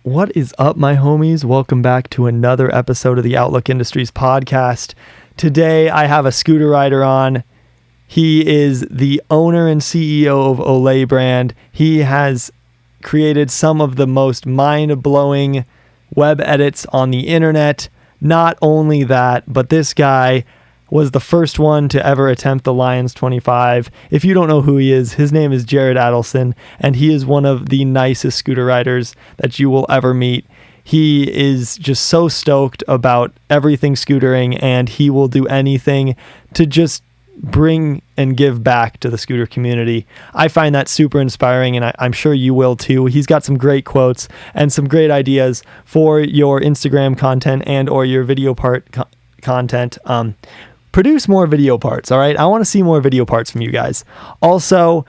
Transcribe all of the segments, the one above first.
What is up, my homies? Welcome back to another episode of the Outlook Industries podcast. Today, I have a scooter rider on. He is the owner and CEO of Ohlay Brand. He has created some of the most mind-blowing web edits on the internet. Not only that, but this guy was the first one to ever attempt the Lions 25. If you don't know who he is, his name is Jared Adelson, and he is one of the nicest scooter riders that you will ever meet. He is just so stoked about everything scootering, and he will do anything to just bring and give back to the scooter community. I find that super inspiring, and I'm sure you will too. He's got some great quotes and some great ideas for your Instagram content and or your video part content. Produce more video parts, all right? I want to see more video parts from you guys. Also,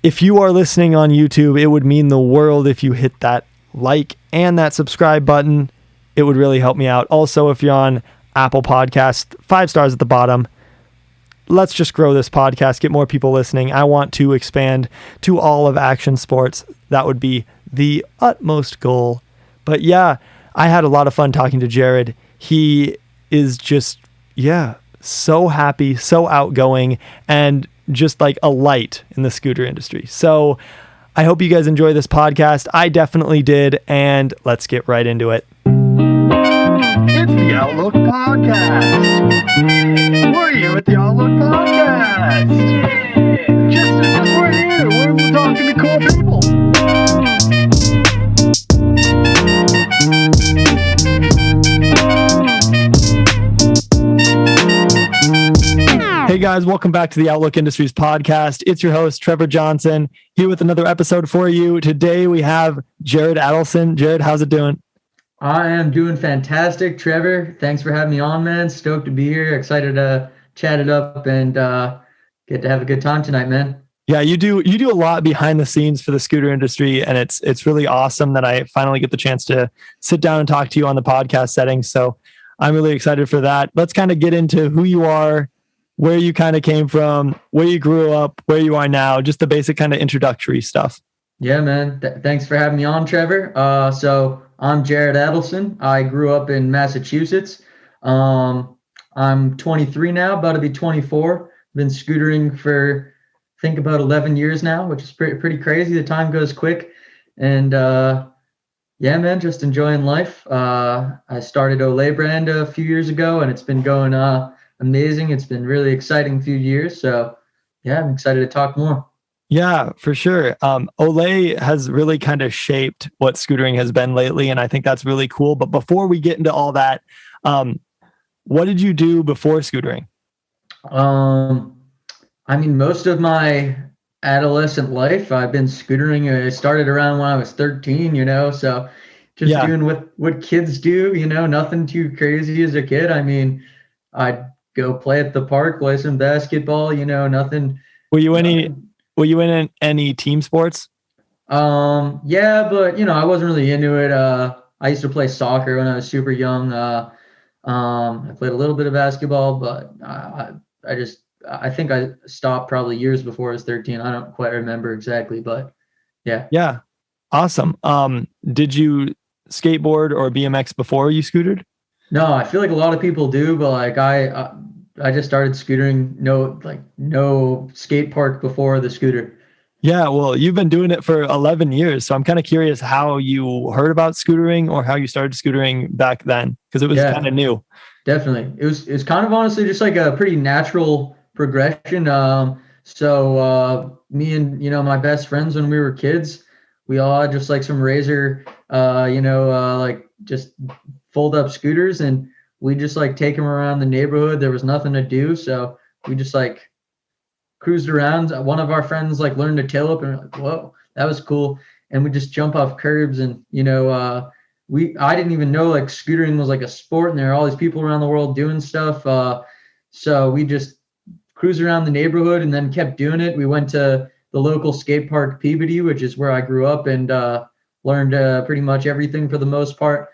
if you are listening on YouTube, it would mean the world if you hit that like and that subscribe button. It would really help me out. Also, if you're on Apple Podcasts, 5 stars at the bottom. Let's just grow this podcast, get more people listening. I want to expand to all of action sports. That would be the utmost goal. But yeah, I had a lot of fun talking to Jared. He is just so happy, so outgoing, and just like a light in the scooter industry. So I hope you guys enjoy this podcast. I definitely did, and let's get right into it. It's the Outlook Podcast. We're you at the Outlook Podcast. Just we're here. We're talking to cool people. Hey guys, welcome back to the Outlook Industries podcast. It's your host, Trevor Johnson, here with another episode for you. Today we have Jared Adelson. Jared, how's it doing? I am doing fantastic, Trevor. Thanks for having me on, man. Stoked to be here. Excited to chat it up and get to have a good time tonight, man. Yeah, you do a lot behind the scenes for the scooter industry, and it's really awesome that I finally get the chance to sit down and talk to you on the podcast setting. So I'm really excited for that. Let's kind of get into who you are, where you kind of came from, where you grew up, where you are now, just the basic kind of introductory stuff. Yeah, man. Thanks for having me on, Trevor. So I'm Jared Adelson. I grew up in Massachusetts. I'm 23 now, about to be 24. Been scootering for, I think, about 11 years now, which is pretty crazy. The time goes quick. And yeah, man, just enjoying life. I started Ohlay Brand a few years ago, and it's been going amazing. It's been really exciting few years. So yeah, I'm excited to talk more. Yeah, for sure. Olay has really kind of shaped what scootering has been lately, and I think that's really cool. But before we get into all that, what did you do before scootering? I mean, most of my adolescent life, I've been scootering. I started around when I was 13, so just doing what kids do, nothing too crazy as a kid. I mean, I'd go play at the park, play some basketball, nothing. Were you in any team sports? Yeah, but I wasn't really into it. I used to play soccer when I was super young. I played a little bit of basketball, but I think I stopped probably years before I was 13. I don't quite remember exactly, but yeah. Yeah. Awesome. Did you skateboard or BMX before you scootered? No, I feel like a lot of people do, but like I just started scootering, no skate park before the scooter. Yeah, well, you've been doing it for 11 years, so I'm kind of curious how you heard about scootering or how you started scootering back then, because it was kind of new. Definitely. It was kind of honestly just like a pretty natural progression. So me and, my best friends when we were kids, we all had just like some Razor, like just fold up scooters, and we just like take them around the neighborhood. There was nothing to do, so we just like cruised around. One of our friends like learned to tail up, and we're like, whoa, that was cool. And we just jump off curbs, and I didn't even know like scootering was like a sport, and there are all these people around the world doing stuff. So we just cruised around the neighborhood and then kept doing it. We went to the local skate park, Peabody, which is where I grew up, and learned pretty much everything for the most part.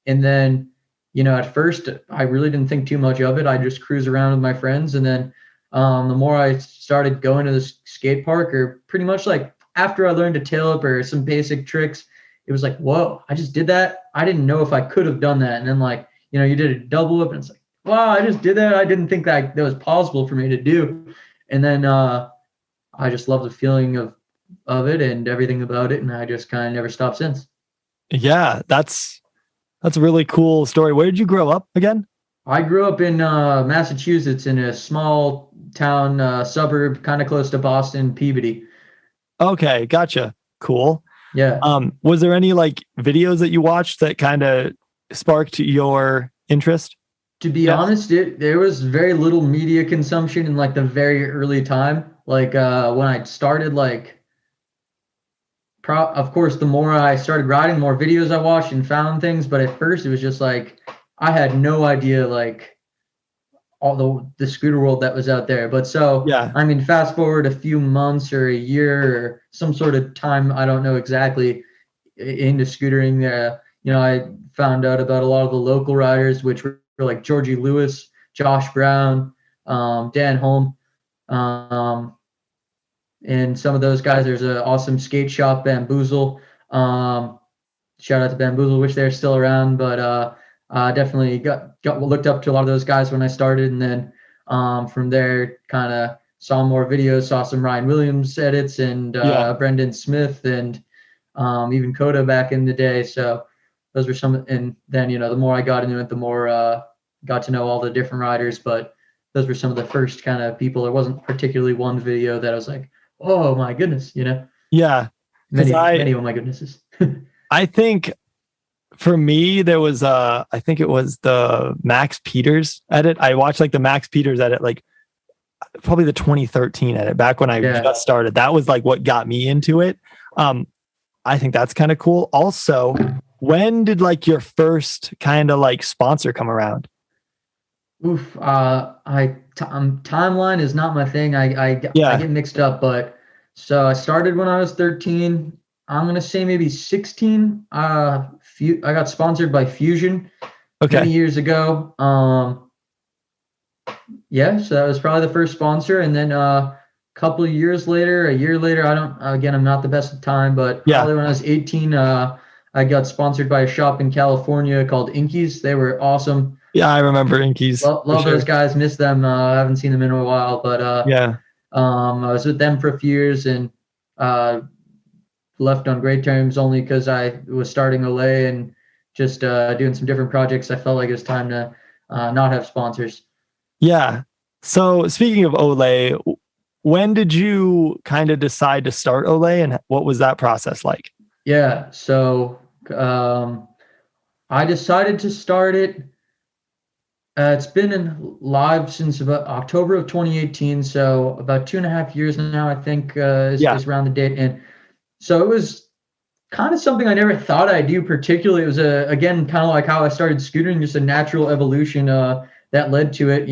And then, at first I really didn't think too much of it. I just cruise around with my friends. And then the more I started going to the skate park, or pretty much like after I learned to tail up or some basic tricks, it was like, whoa, I just did that. I didn't know if I could have done that. And then like, you did a double up and it's like, wow, I just did that. I didn't think that was possible for me to do. And then I just love the feeling of it and everything about it. And I just kind of never stopped since. Yeah, that's a really cool story. Where did you grow up again? I grew up in Massachusetts in a small town suburb, kind of close to Boston, Peabody. Okay, gotcha. Cool. Yeah. Was there any like videos that you watched that kind of sparked your interest? To be honest, there was very little media consumption in like the very early time. Like when I started, like, of course, the more I started riding, the more videos I watched and found things. But at first, it was just like I had no idea like all the scooter world that was out there. But so yeah, I mean, fast forward a few months or a year or some sort of time, I don't know exactly, into scootering. I found out about a lot of the local riders, which were like Georgie Lewis, Josh Brown, Dan Holm, and some of those guys. There's an awesome skate shop, Bamboozle. Shout out to Bamboozle, wish they're still around, but definitely got looked up to a lot of those guys when I started, and then from there kind of saw more videos, saw some Ryan Williams edits and Brendan Smith and even Coda back in the day. So those were some, and then the more I got into it, the more got to know all the different riders. But those were some of the first kind of people. There wasn't particularly one video that I was like, oh my goodness, Yeah, many oh my goodnesses. I think for me there was I think it was the Max Peters edit. I watched like the Max Peters edit, like probably the 2013 edit, back when I just started. That was like what got me into it. I think that's kind of cool. Also, when did like your first kind of like sponsor come around? Oof, timeline is not my thing. I get mixed up, but so I started when I was 13. I'm gonna say maybe 16. I got sponsored by Fusion many years ago. So that was probably the first sponsor, and then a year later, I'm not the best at time, but probably when I was 18, I got sponsored by a shop in California called Inkies. They were awesome. Yeah, I remember Inkies. Love those guys. Miss them. I haven't seen them in a while, but I was with them for a few years and left on great terms, only because I was starting Olay and just doing some different projects. I felt like it was time to not have sponsors. Yeah. So speaking of Olay, when did you kind of decide to start Olay, and what was that process like? Yeah. So I decided to start it. It's been live since about October of 2018. So about 2.5 years now, I think is around the date. And so it was kind of something I never thought I'd do particularly. It was again, kind of like how I started scootering, just a natural evolution that led to it.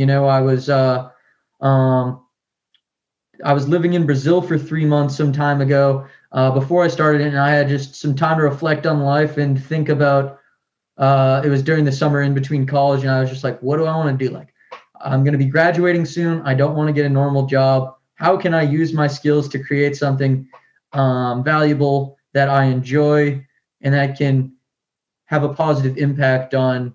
I was living in Brazil for 3 months some time ago before I started it, and I had just some time to reflect on life and think about. It was during the summer in between college, and I was just like, what do I want to do? Like, I'm going to be graduating soon. I don't want to get a normal job. How can I use my skills to create something valuable that I enjoy and that can have a positive impact on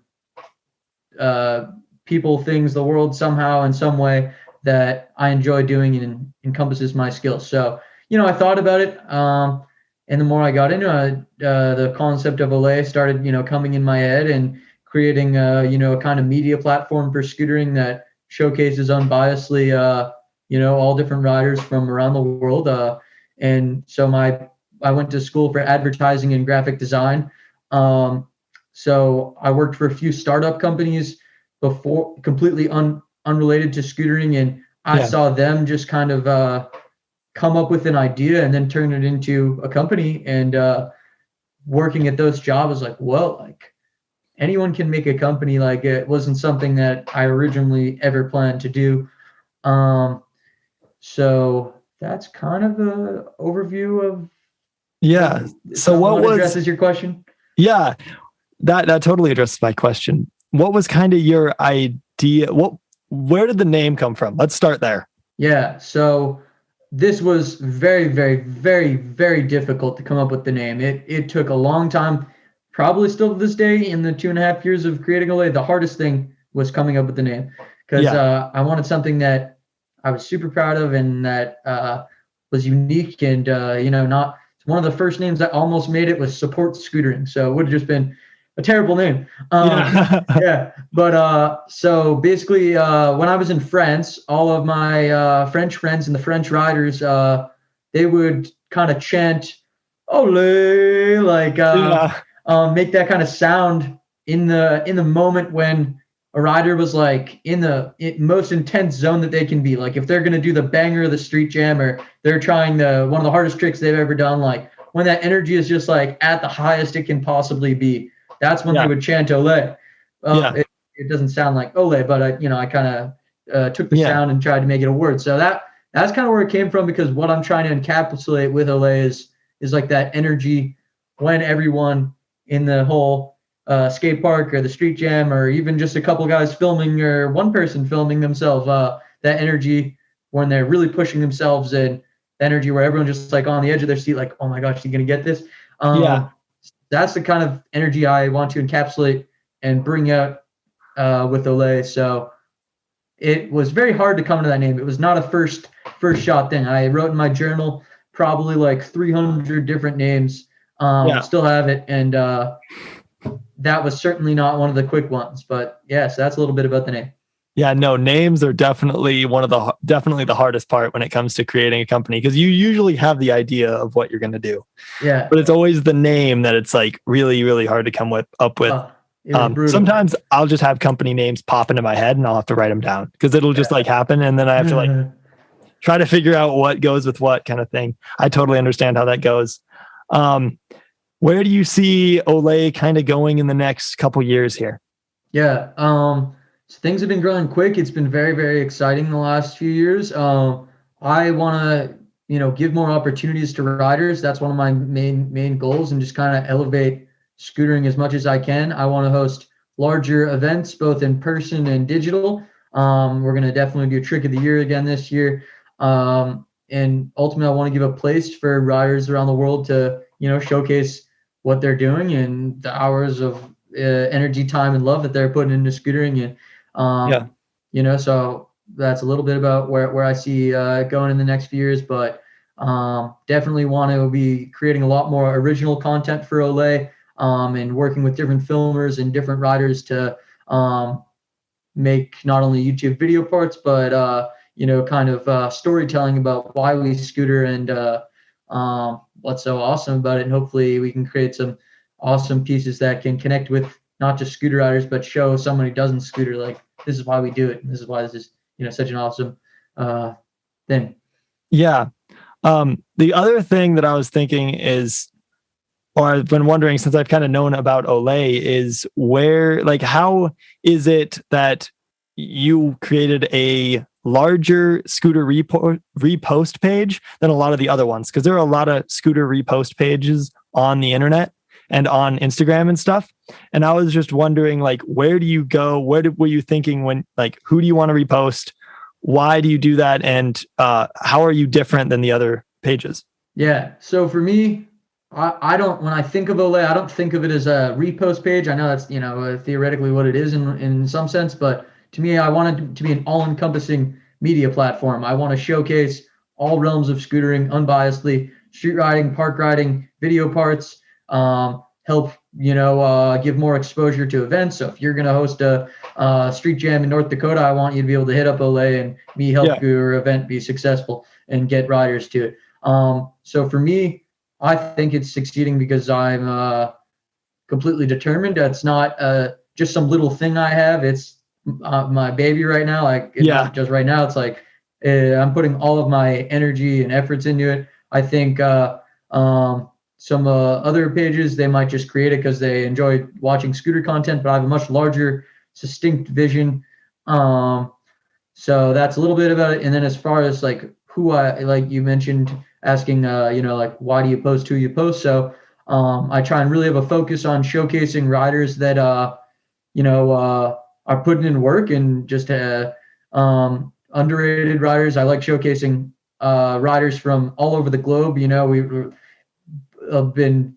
people, things, the world somehow in some way that I enjoy doing and encompasses my skills. So, I thought about it. And the more I got into it, the concept of Olay started, coming in my head, and creating, a kind of media platform for scootering that showcases unbiasedly, all different riders from around the world. And so I went to school for advertising and graphic design. So I worked for a few startup companies before, completely unrelated to scootering, and I saw them just kind of come up with an idea and then turn it into a company. And working at those jobs, like, well, like anyone can make a company. Like, it wasn't something that I originally ever planned to do. So that's kind of the overview of. Yeah. So what addresses your question? Yeah, that totally addresses my question. What was kind of your idea? Where did the name come from? Let's start there. Yeah. So this was very, very, very, very difficult to come up with the name. It took a long time, probably still to this day in the 2.5 years of creating Olay. The hardest thing was coming up with the name because I wanted something that I was super proud of and that was unique and not one of the first names that almost made it was Support Scootering. So it would have just been a terrible name. Yeah. But so basically, when I was in France, all of my French friends and the French riders, they would kind of chant "Olay," like make that kind of sound in the moment when a rider was like in the most intense zone that they can be. Like if they're gonna do the banger of the street jam, or they're trying one of the hardest tricks they've ever done, like when that energy is just like at the highest it can possibly be. That's when they would chant Olay. It doesn't sound like Olay, but I kind of took the sound and tried to make it a word. So that's kind of where it came from, because what I'm trying to encapsulate with Olay is like that energy when everyone in the whole skate park or the street jam, or even just a couple guys filming or one person filming themselves, that energy when they're really pushing themselves, and the energy where everyone's just like on the edge of their seat, like, oh my gosh, you gonna get this? That's the kind of energy I want to encapsulate and bring out with Olay. So it was very hard to come to that name. It was not a first shot thing. I wrote in my journal probably like 300 different names. Still have it, and that was certainly not one of the quick ones. But yes, that's a little bit about the name. Yeah, no, names are definitely definitely the hardest part when it comes to creating a company, because you usually have the idea of what you're going to do. Yeah. But it's always the name that it's like really, really hard to come up with. Sometimes I'll just have company names pop into my head and I'll have to write them down because it'll just like happen. And then I have to like try to figure out what goes with what kind of thing. I totally understand how that goes. Where do you see Olay kind of going in the next couple years here? Yeah. So things have been growing quick. It's been very, very exciting the last few years. I want to, give more opportunities to riders. That's one of my main goals, and just kind of elevate scootering as much as I can. I want to host larger events, both in person and digital. We're going to definitely do a trick of the year again this year. And ultimately, I want to give a place for riders around the world to, showcase what they're doing and the hours of energy, time, and love that they're putting into scootering. And so that's a little bit about where I see going in the next few years, but definitely want to be creating a lot more original content for Olay, and working with different filmers and different riders to make not only YouTube video parts, but kind of storytelling about why we scooter and what's so awesome about it. And hopefully we can create some awesome pieces that can connect with not just scooter riders, but show someone who doesn't scooter, like, this is why we do it. And this is why this is, such an awesome thing. Yeah. The other thing that I was thinking is, or I've been wondering since I've kind of known about Olay, is how is it that you created a larger scooter repost page than a lot of the other ones? Because there are a lot of scooter repost pages on the internet and on Instagram and stuff. And I was just wondering, where do you go? Were you thinking when, who do you want to repost? Why do you do that? And how are you different than the other pages? Yeah. So for me, I don't, when I think of Olay, I don't think of it as a repost page. I know that's, theoretically what it is in some sense, but to me, I want it to be an all-encompassing media platform. I want to showcase all realms of scootering unbiasedly: street riding, park riding, video parts, help, give more exposure to events. So if you're going to host a street jam in North Dakota, I want you to be able to hit up Olay and me help your event be successful and get riders to it. So for me, I think it's succeeding because I'm completely determined. It's not just some little thing I have. It's my baby right now. Not just right now. It's like I'm putting all of my energy and efforts into it. I think some other pages, they might just create it because they enjoy watching scooter content, but I have a much larger, distinct vision. So that's a little bit about it. And then as far as who you mentioned asking, why do you post who you post? So I try and really have a focus on showcasing riders that, are putting in work, and just underrated riders. I like showcasing riders from all over the globe. You know, we've been,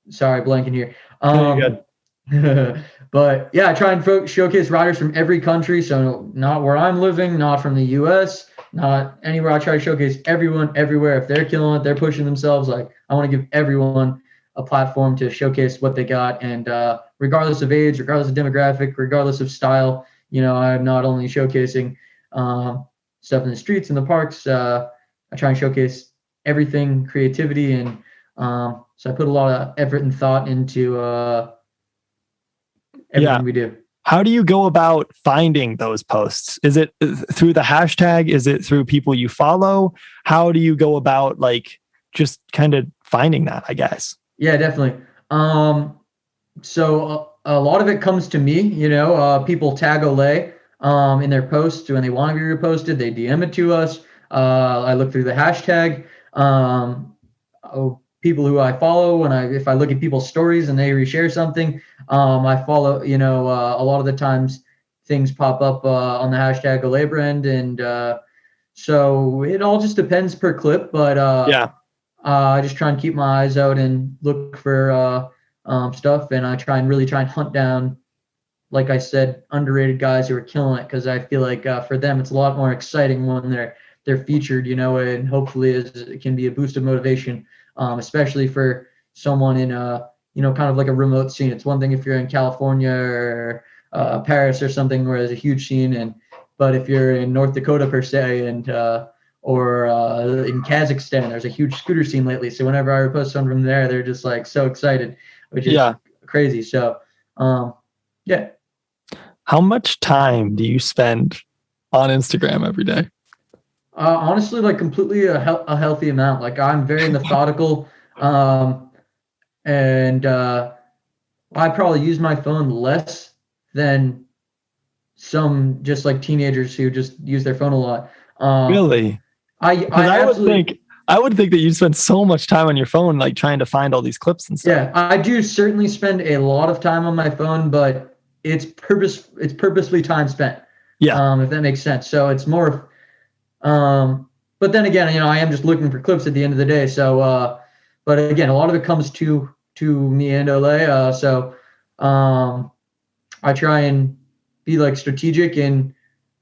sorry, blanking here. No, you're good. But yeah, I try and showcase riders from every country. So not where I'm living, not from the U.S., not anywhere. I try to showcase everyone everywhere. If they're killing it, they're pushing themselves. Like, I want to give everyone a platform to showcase what they got. And regardless of age, regardless of demographic, regardless of style, you know, I'm not only showcasing stuff in the streets and the parks. I try and showcase everything, creativity, and so I put a lot of effort and thought into everything we do. How do you go about finding those posts? Is it through the hashtag? Is it through people you follow? How do you go about like just kind of finding that, I guess? Yeah, definitely. So a lot of it comes to me, you know, people tag Olay in their posts when they want to be reposted. They DM it to us. I look through the hashtag. People who I follow, and if I look at people's stories and they reshare something, I follow, you know, a lot of the times things pop up on the hashtag Ohlay Brand. And so it all just depends per clip, but I just try and keep my eyes out and look for stuff. And I really try and hunt down, like I said, underrated guys who are killing it. Because I feel like for them, it's a lot more exciting when they're featured, you know, and hopefully it can be a boost of motivation. Especially for someone in you know, kind of like a remote scene. It's one thing if you're in California or Paris or something where there's a huge scene, but if you're in North Dakota per se, and or in Kazakhstan, there's a huge scooter scene lately. So whenever I repost someone from there, they're just like so excited, which is crazy. So yeah. How much time do you spend on Instagram every day? Honestly, like completely a healthy amount. Like, I'm very methodical, and I probably use my phone less than some just like teenagers who just use their phone a lot. Really? I would think that you spend so much time on your phone, like trying to find all these clips and stuff. Yeah, I do certainly spend a lot of time on my phone, but it's purposely time spent. Yeah, if that makes sense. So it's more. But then again, you know, I am just looking for clips at the end of the day. So, but again, a lot of it comes to me and Olay. So, I try and be like strategic and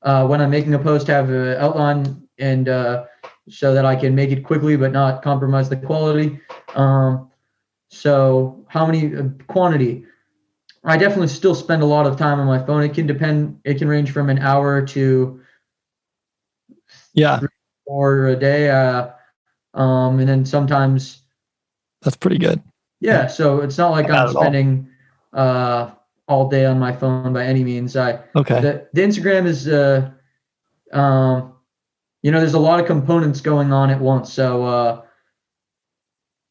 when I'm making a post, have an outline and so that I can make it quickly but not compromise the quality. So how many quantity? I definitely still spend a lot of time on my phone. It can depend. It can range from an hour to 3 or a day, and then sometimes that's pretty good. Yeah, so it's not like I'm spending all day on my phone by any means. The Instagram is you know, there's a lot of components going on at once. So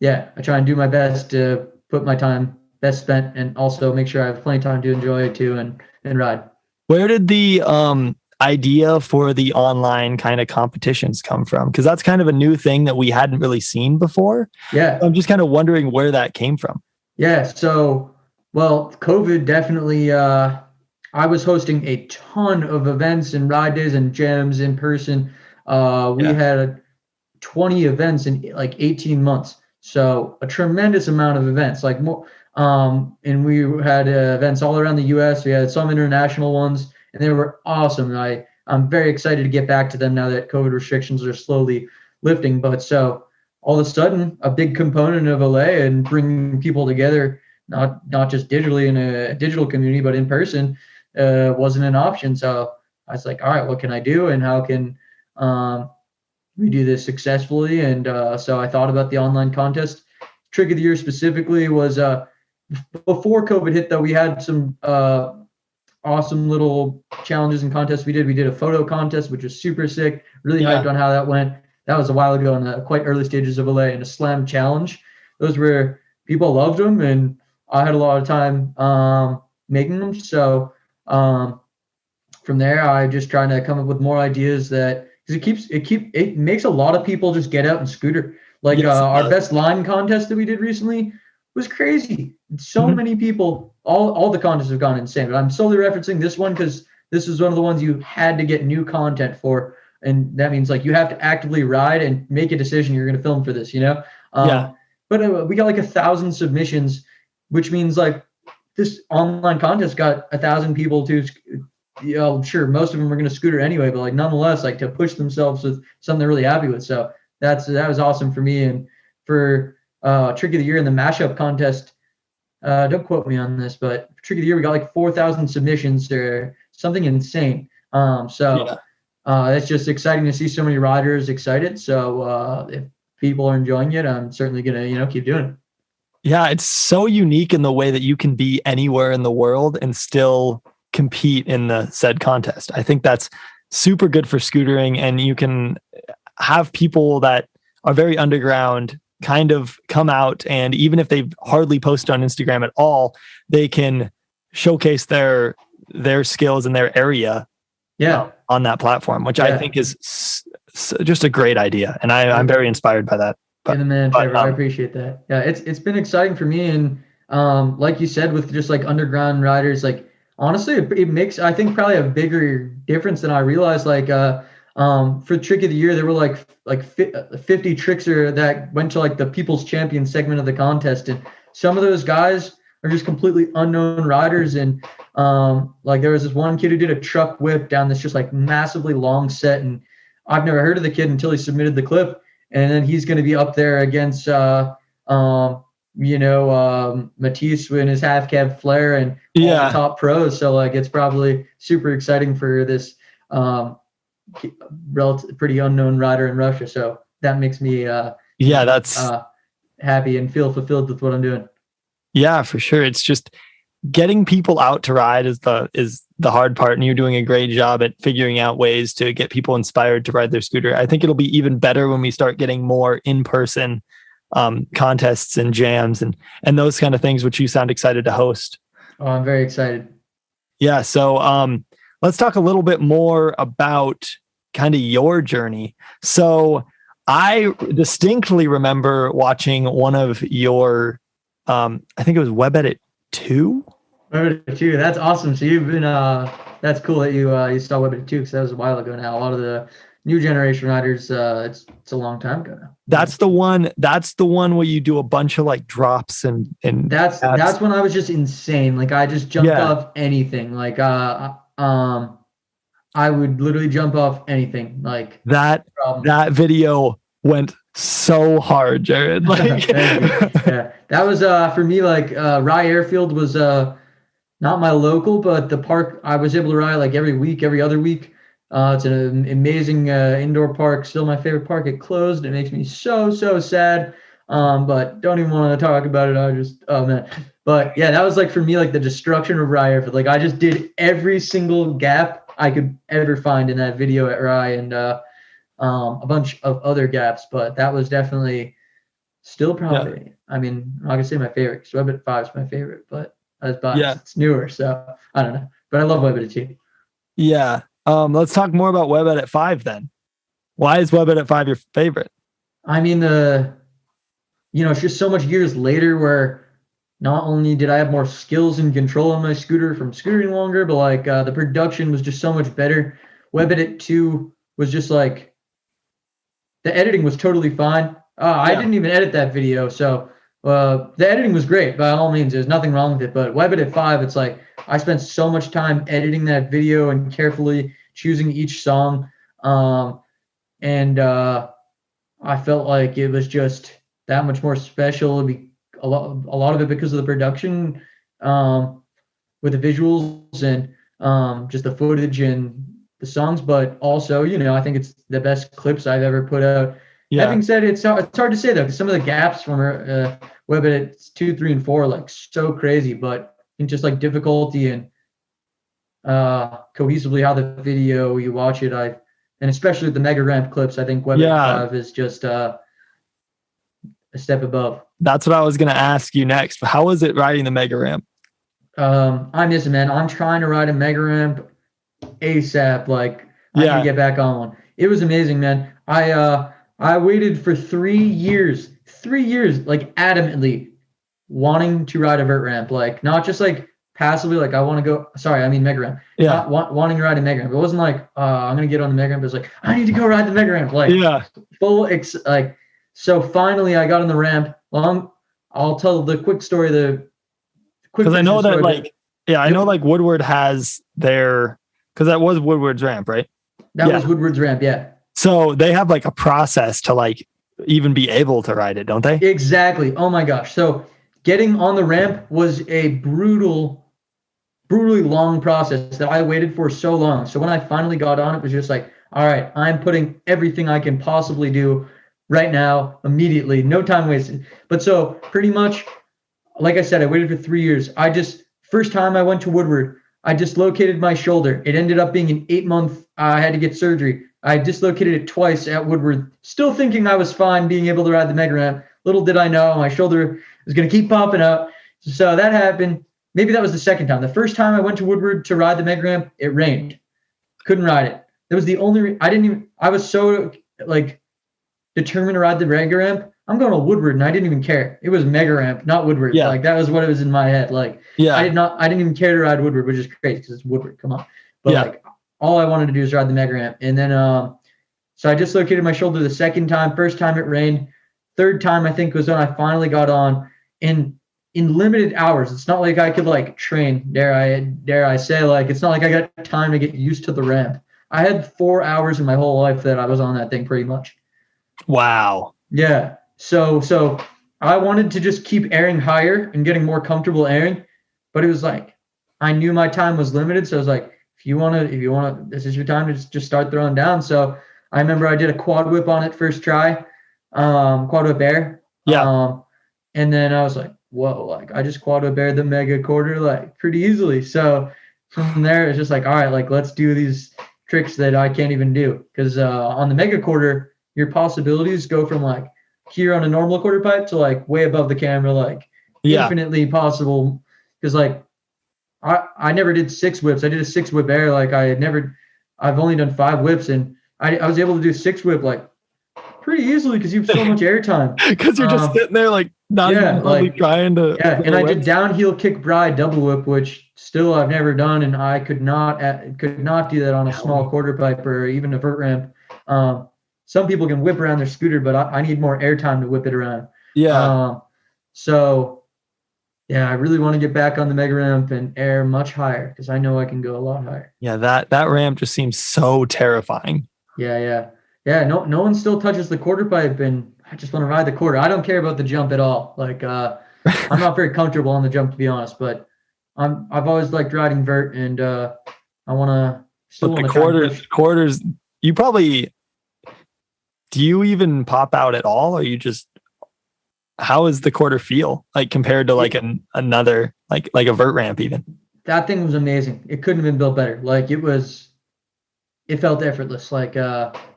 yeah, I try and do my best to put my time best spent and also make sure I have plenty of time to enjoy it too and ride. Where did the idea for the online kind of competitions come from? Because that's kind of a new thing that we hadn't really seen before. Yeah. I'm just kind of wondering where that came from. Yeah. So, well, COVID definitely, I was hosting a ton of events and ride days and jams in person. We had 20 events in like 18 months. So a tremendous amount of events, like more, and we had events all around the US. We had some international ones, and they were awesome. And I'm very excited to get back to them now that COVID restrictions are slowly lifting. But so all of a sudden, a big component of Olay and bringing people together, not just digitally in a digital community, but in person, wasn't an option. So I was like, all right, what can I do, and how can we do this successfully? And so I thought about the online contest. Trick of the year specifically was before COVID hit, though, we had some awesome little challenges and contests we did. We did a photo contest, which was super sick. Really hyped on how that went. That was a while ago in the quite early stages of Olay, and a slam challenge. Those were, people loved them, and I had a lot of time making them. So from there, I just trying to come up with more ideas that, because it makes a lot of people just get out and scooter. Like our best line contest that we did recently was crazy. So many people, all the contests have gone insane, but I'm solely referencing this one because this is one of the ones you had to get new content for. and that means like you have to actively ride and make a decision you're going to film for this, Yeah. But we got like 1,000 submissions, which means like this online contest got 1,000 people to, sure, most of them are going to scooter anyway, but like nonetheless, like to push themselves with something they're really happy with. So that was awesome for me. And for Trick of the Year in the mashup contest, don't quote me on this, but for Trick of the Year, we got like 4,000 submissions or something insane. It's just exciting to see so many riders excited. So if people are enjoying it, I'm certainly going to, keep doing it. Yeah, it's so unique in the way that you can be anywhere in the world and still compete in the said contest. I think that's super good for scootering, and you can have people that are very underground kind of come out, and even if they've hardly posted on Instagram at all, they can showcase their skills in their area on that platform, which I think is just a great idea. And I'm very inspired by that. But, man, Trevor, I appreciate that. Yeah, it's been exciting for me. And like you said, with just like underground riders, like honestly, it makes, I think, probably a bigger difference than I realized. Like for Trick of the Year, there were like 50 trickser that went to like the People's Champion segment of the contest. And some of those guys are just completely unknown riders. And like there was this one kid who did a truck whip down this just like massively long set. And I've never heard of the kid until he submitted the clip. And then he's going to be up there against, Matisse in his half cab flare and all the top pros. So like, it's probably super exciting for this relative pretty unknown rider in Russia. So that makes me, that's happy and feel fulfilled with what I'm doing. Yeah, for sure. It's just getting people out to ride is the hard part, and you're doing a great job at figuring out ways to get people inspired to ride their scooter. I think it'll be even better when we start getting more in-person contests and jams and those kind of things, which you sound excited to host. Oh, I'm very excited. Yeah. So let's talk a little bit more about kind of your journey. So I distinctly remember watching one of your, I think it was Web Edit 2. Web Edit 2, that's awesome. So you've been, that's cool that you saw Web Edit 2, because that was a while ago now. A lot of the new generation riders, it's a long time ago now. That's the one where you do a bunch of like drops and that's when I was just insane. Like I just jumped off anything. Like I would literally jump off anything. Like that video went so hard, Jared. Like yeah, that was for me, like Rye Airfield was not my local, but the park I was able to ride like every week, every other week. It's an amazing indoor park, still my favorite park. It closed. It makes me so sad, but don't even want to talk about it. I just, oh man. But yeah, that was like for me, like the destruction of Rye Airfield. Like I just did every single gap I could ever find in that video at Rye, and a bunch of other gaps, but that was definitely still probably, I mean, I'm not gonna say my favorite, because Web Edit 5 is my favorite, but that's biased. It's newer, so I don't know, but I love Web Edit 2. Yeah. Let's talk more about Web Edit 5 then. Why is Web Edit 5 your favorite? I mean, it's just so much years later where not only did I have more skills and control on my scooter from scootering longer, but like the production was just so much better. Web Edit 2 was just like, the editing was totally fine. I didn't even edit that video, so the editing was great by all means. There's nothing wrong with it. But Web Edit 5, it's like I spent so much time editing that video and carefully choosing each song, and I felt like it was just that much more special. It'd be a lot of it because of the production, with the visuals and just the footage and the songs, but also, I think it's the best clips I've ever put out. Yeah. Having said it's hard to say though, because some of the gaps from Web Edits 2, 3, and 4 are like so crazy, but in just like difficulty and cohesively how the video you watch it, and especially with the mega ramp clips, I think Web Edit 5 is just a step above. That's what I was gonna ask you next. How was it riding the mega ramp? I miss it, man. I'm trying to ride a mega ramp ASAP. Like I need to get back on one. It was amazing, man. I waited for 3 years, like adamantly wanting to ride a vert ramp, like not just like passively like I want to go. Sorry, I mean mega ramp. Yeah. Not wanting to ride a mega ramp. It wasn't like I'm gonna get on the mega ramp. It was like I need to go ride the mega ramp. Like like. So finally, I got on the ramp. I'll tell the quick story. Because I know that I know like Woodward has their, because that was Woodward's ramp, right? That was Woodward's ramp, yeah. So they have like a process to like even be able to ride it, don't they? Exactly. Oh my gosh. So getting on the ramp was a brutally long process that I waited for so long. So when I finally got on, it was just like, all right, I'm putting everything I can possibly do right now, immediately, no time wasted. But so pretty much, like I said, I waited for 3 years. First time I went to Woodward, I dislocated my shoulder. It ended up being an 8-month, I had to get surgery. I dislocated it twice at Woodward, still thinking I was fine being able to ride the mega ramp. Little did I know my shoulder was going to keep popping up. So that happened. Maybe that was the second time. The first time I went to Woodward to ride the mega ramp, it rained. Couldn't ride it. That was the only, I was so like determined to ride the mega ramp. I'm going to Woodward and I didn't even care. It was mega ramp, not Woodward. Yeah. Like that was what it was in my head. Like I didn't even care to ride Woodward, which is crazy because it's Woodward. Come on. But like all I wanted to do is ride the mega ramp. And then so I dislocated my shoulder the second time. First time it rained. Third time I think was when I finally got on in limited hours. It's not like I could like train, dare I say, like it's not like I got time to get used to the ramp. I had 4 hours in my whole life that I was on that thing pretty much. Wow. Yeah. So I wanted to just keep airing higher and getting more comfortable airing, but it was like I knew my time was limited. So I was like, if you wanna, this is your time to just start throwing down. So I remember I did a quad whip on it first try, quad whip air. Yeah. And then I was like, whoa, like I just quad whip aired the mega quarter like pretty easily. So from there it's just like, all right, like let's do these tricks that I can't even do. Because on the mega quarter, your possibilities go from like here on a normal quarter pipe to like way above the camera, like infinitely possible. Because like I never did 6 whips. I did a 6 whip air. Like I've only done 5 whips, and I was able to do 6 whip like pretty easily because you have so much air time. Because you're just sitting there like not even really trying to. Yeah, and I did downhill kick bride double whip, which still I've never done, and I could not do that on a small quarter pipe or even a vert ramp. Some people can whip around their scooter, but I need more air time to whip it around. Yeah. So, yeah, I really want to get back on the mega ramp and air much higher because I know I can go a lot higher. Yeah, that ramp just seems so terrifying. Yeah. No one still touches the quarter pipe, and I just want to ride the quarter. I don't care about the jump at all. Like, I'm not very comfortable on the jump, to be honest. But I've always liked riding vert, and I want to. But the quarters, you probably. Do you even pop out at all, or you just? How is the quarter feel like compared to like another like a vert ramp even? That thing was amazing. It couldn't have been built better. Like it felt effortless. Like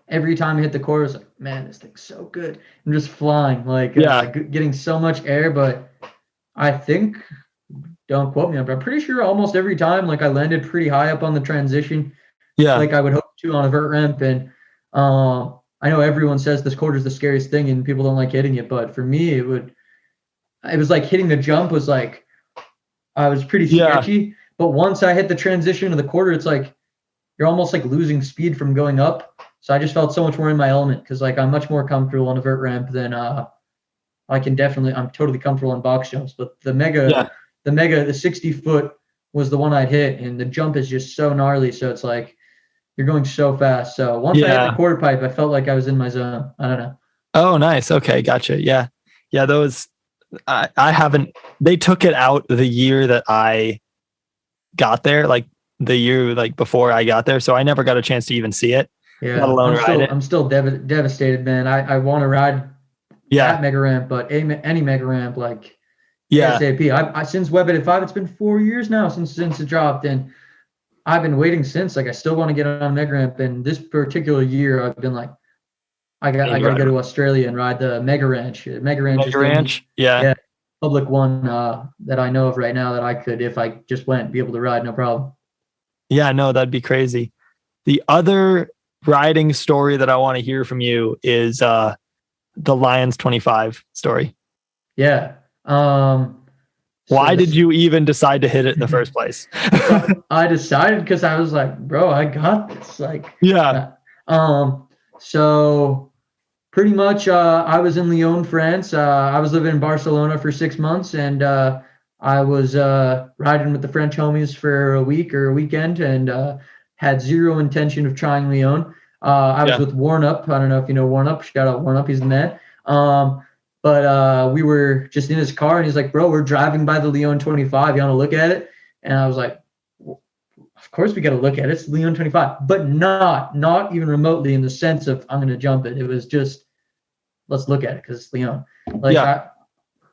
every time I hit the quarter, I was like, man, this thing's so good. I'm just flying, like getting so much air. But I think, don't quote me, but I'm pretty sure almost every time, like I landed pretty high up on the transition. Yeah, like I would hope to on a vert ramp, and I know everyone says this quarter is the scariest thing and people don't like hitting it, but for me, it was like hitting the jump was like, I was pretty sketchy, but once I hit the transition of the quarter, it's like, you're almost like losing speed from going up. So I just felt so much more in my element because like I'm much more comfortable on a vert ramp than I'm totally comfortable on box jumps, but the 60 foot was the one I'd hit, and the jump is just so gnarly. So it's like, you're going so fast. So once I hit the quarter pipe, I felt like I was in my zone. I don't know. Oh, nice. Okay. Gotcha. Yeah. Those, I haven't, they took it out the year that I got there, like the year like before I got there. So I never got a chance to even see it. Yeah. Let alone ride it. I'm still devastated, man. I want to ride that mega ramp, but any mega ramp, like ASAP. I since Web Edit 5, it's been 4 years now since it dropped, and I've been waiting since. Like I still want to get on mega ramp, and this particular year I've been like, I got to go to Australia and ride the Mega Ranch. Mega Ranch, yeah, public one that I know of right now that I could, if I just went, be able to ride no problem. Yeah, no, that'd be crazy. The other riding story that I want to hear from you is the Lions 25 story. Yeah. Why did you even decide to hit it in the first place? I decided because I was like, bro, I got this. Like, Yeah. So pretty much, I was in Lyon, France. I was living in Barcelona for 6 months, and I was riding with the French homies for a week or a weekend, and had zero intention of trying Lyon. I was with Warren Up. I don't know if you know Warren Up. Shout out Warren Up. He's the man. But we were just in his car, and he's like, bro, we're driving by the Lyon 25. You want to look at it? And I was like, of course we got to look at it. It's Lyon 25, but not even remotely in the sense of I'm going to jump it. It was just, let's look at it because it's Lyon. Like,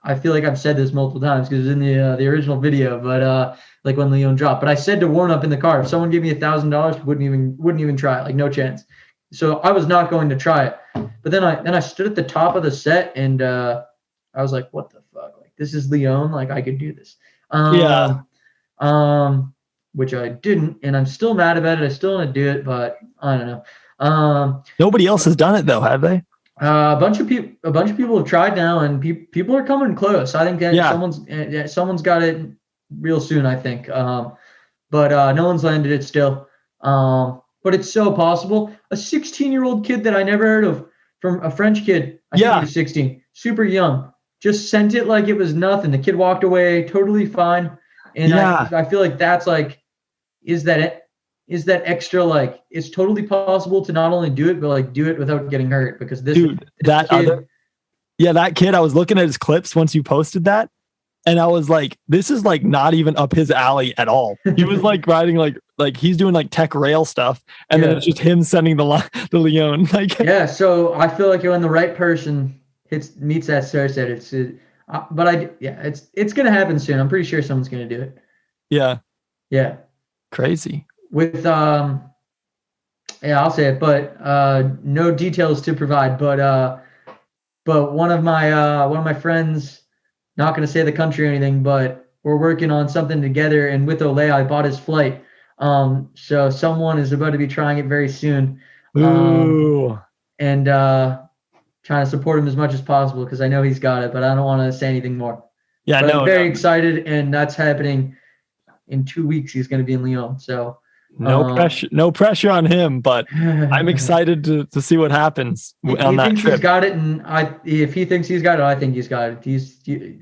I feel like I've said this multiple times because it's in the original video, but like when Lyon dropped. But I said to Warren Up in the car, if someone gave me $1,000, wouldn't even try it. Like, no chance. So I was not going to try it. But then I stood at the top of the set, and I was like, what the fuck? Like, this is Lyon. Like, I could do this. Which I didn't, and I'm still mad about it. I still want to do it, but I don't know. Nobody else has done it though, have they? A bunch of people have tried now, and people are coming close. I think that someone's got it real soon, I think. But no one's landed it still. But it's so possible. A 16-year-old kid that I never heard of, from a French kid, I think he was 16, super young, just sent it like it was nothing. The kid walked away totally fine. And I feel like that's like, is that extra, like, it's totally possible to not only do it, but like do it without getting hurt, because that kid, I was looking at his clips once you posted that, and I was like, this is like not even up his alley at all. He was like riding like he's doing like tech rail stuff, and then it's just him sending the Lyon. Like, so I feel like when the right person meets that star set, it's gonna happen soon. I'm pretty sure someone's gonna do it. Yeah. Crazy. With I'll say it, but no details to provide. But one of my friends, not gonna say the country or anything, but we're working on something together, and with Olay, I bought his flight. So someone is about to be trying it very soon. And trying to support him as much as possible, because I know he's got it, but I don't want to say anything more. I'm very excited, and that's happening in 2 weeks. He's going to be in Lyon. So no pressure on him, but I'm excited to see what happens on that trip. He thinks he's got it, and if he thinks he's got it, I think he's got it. He's the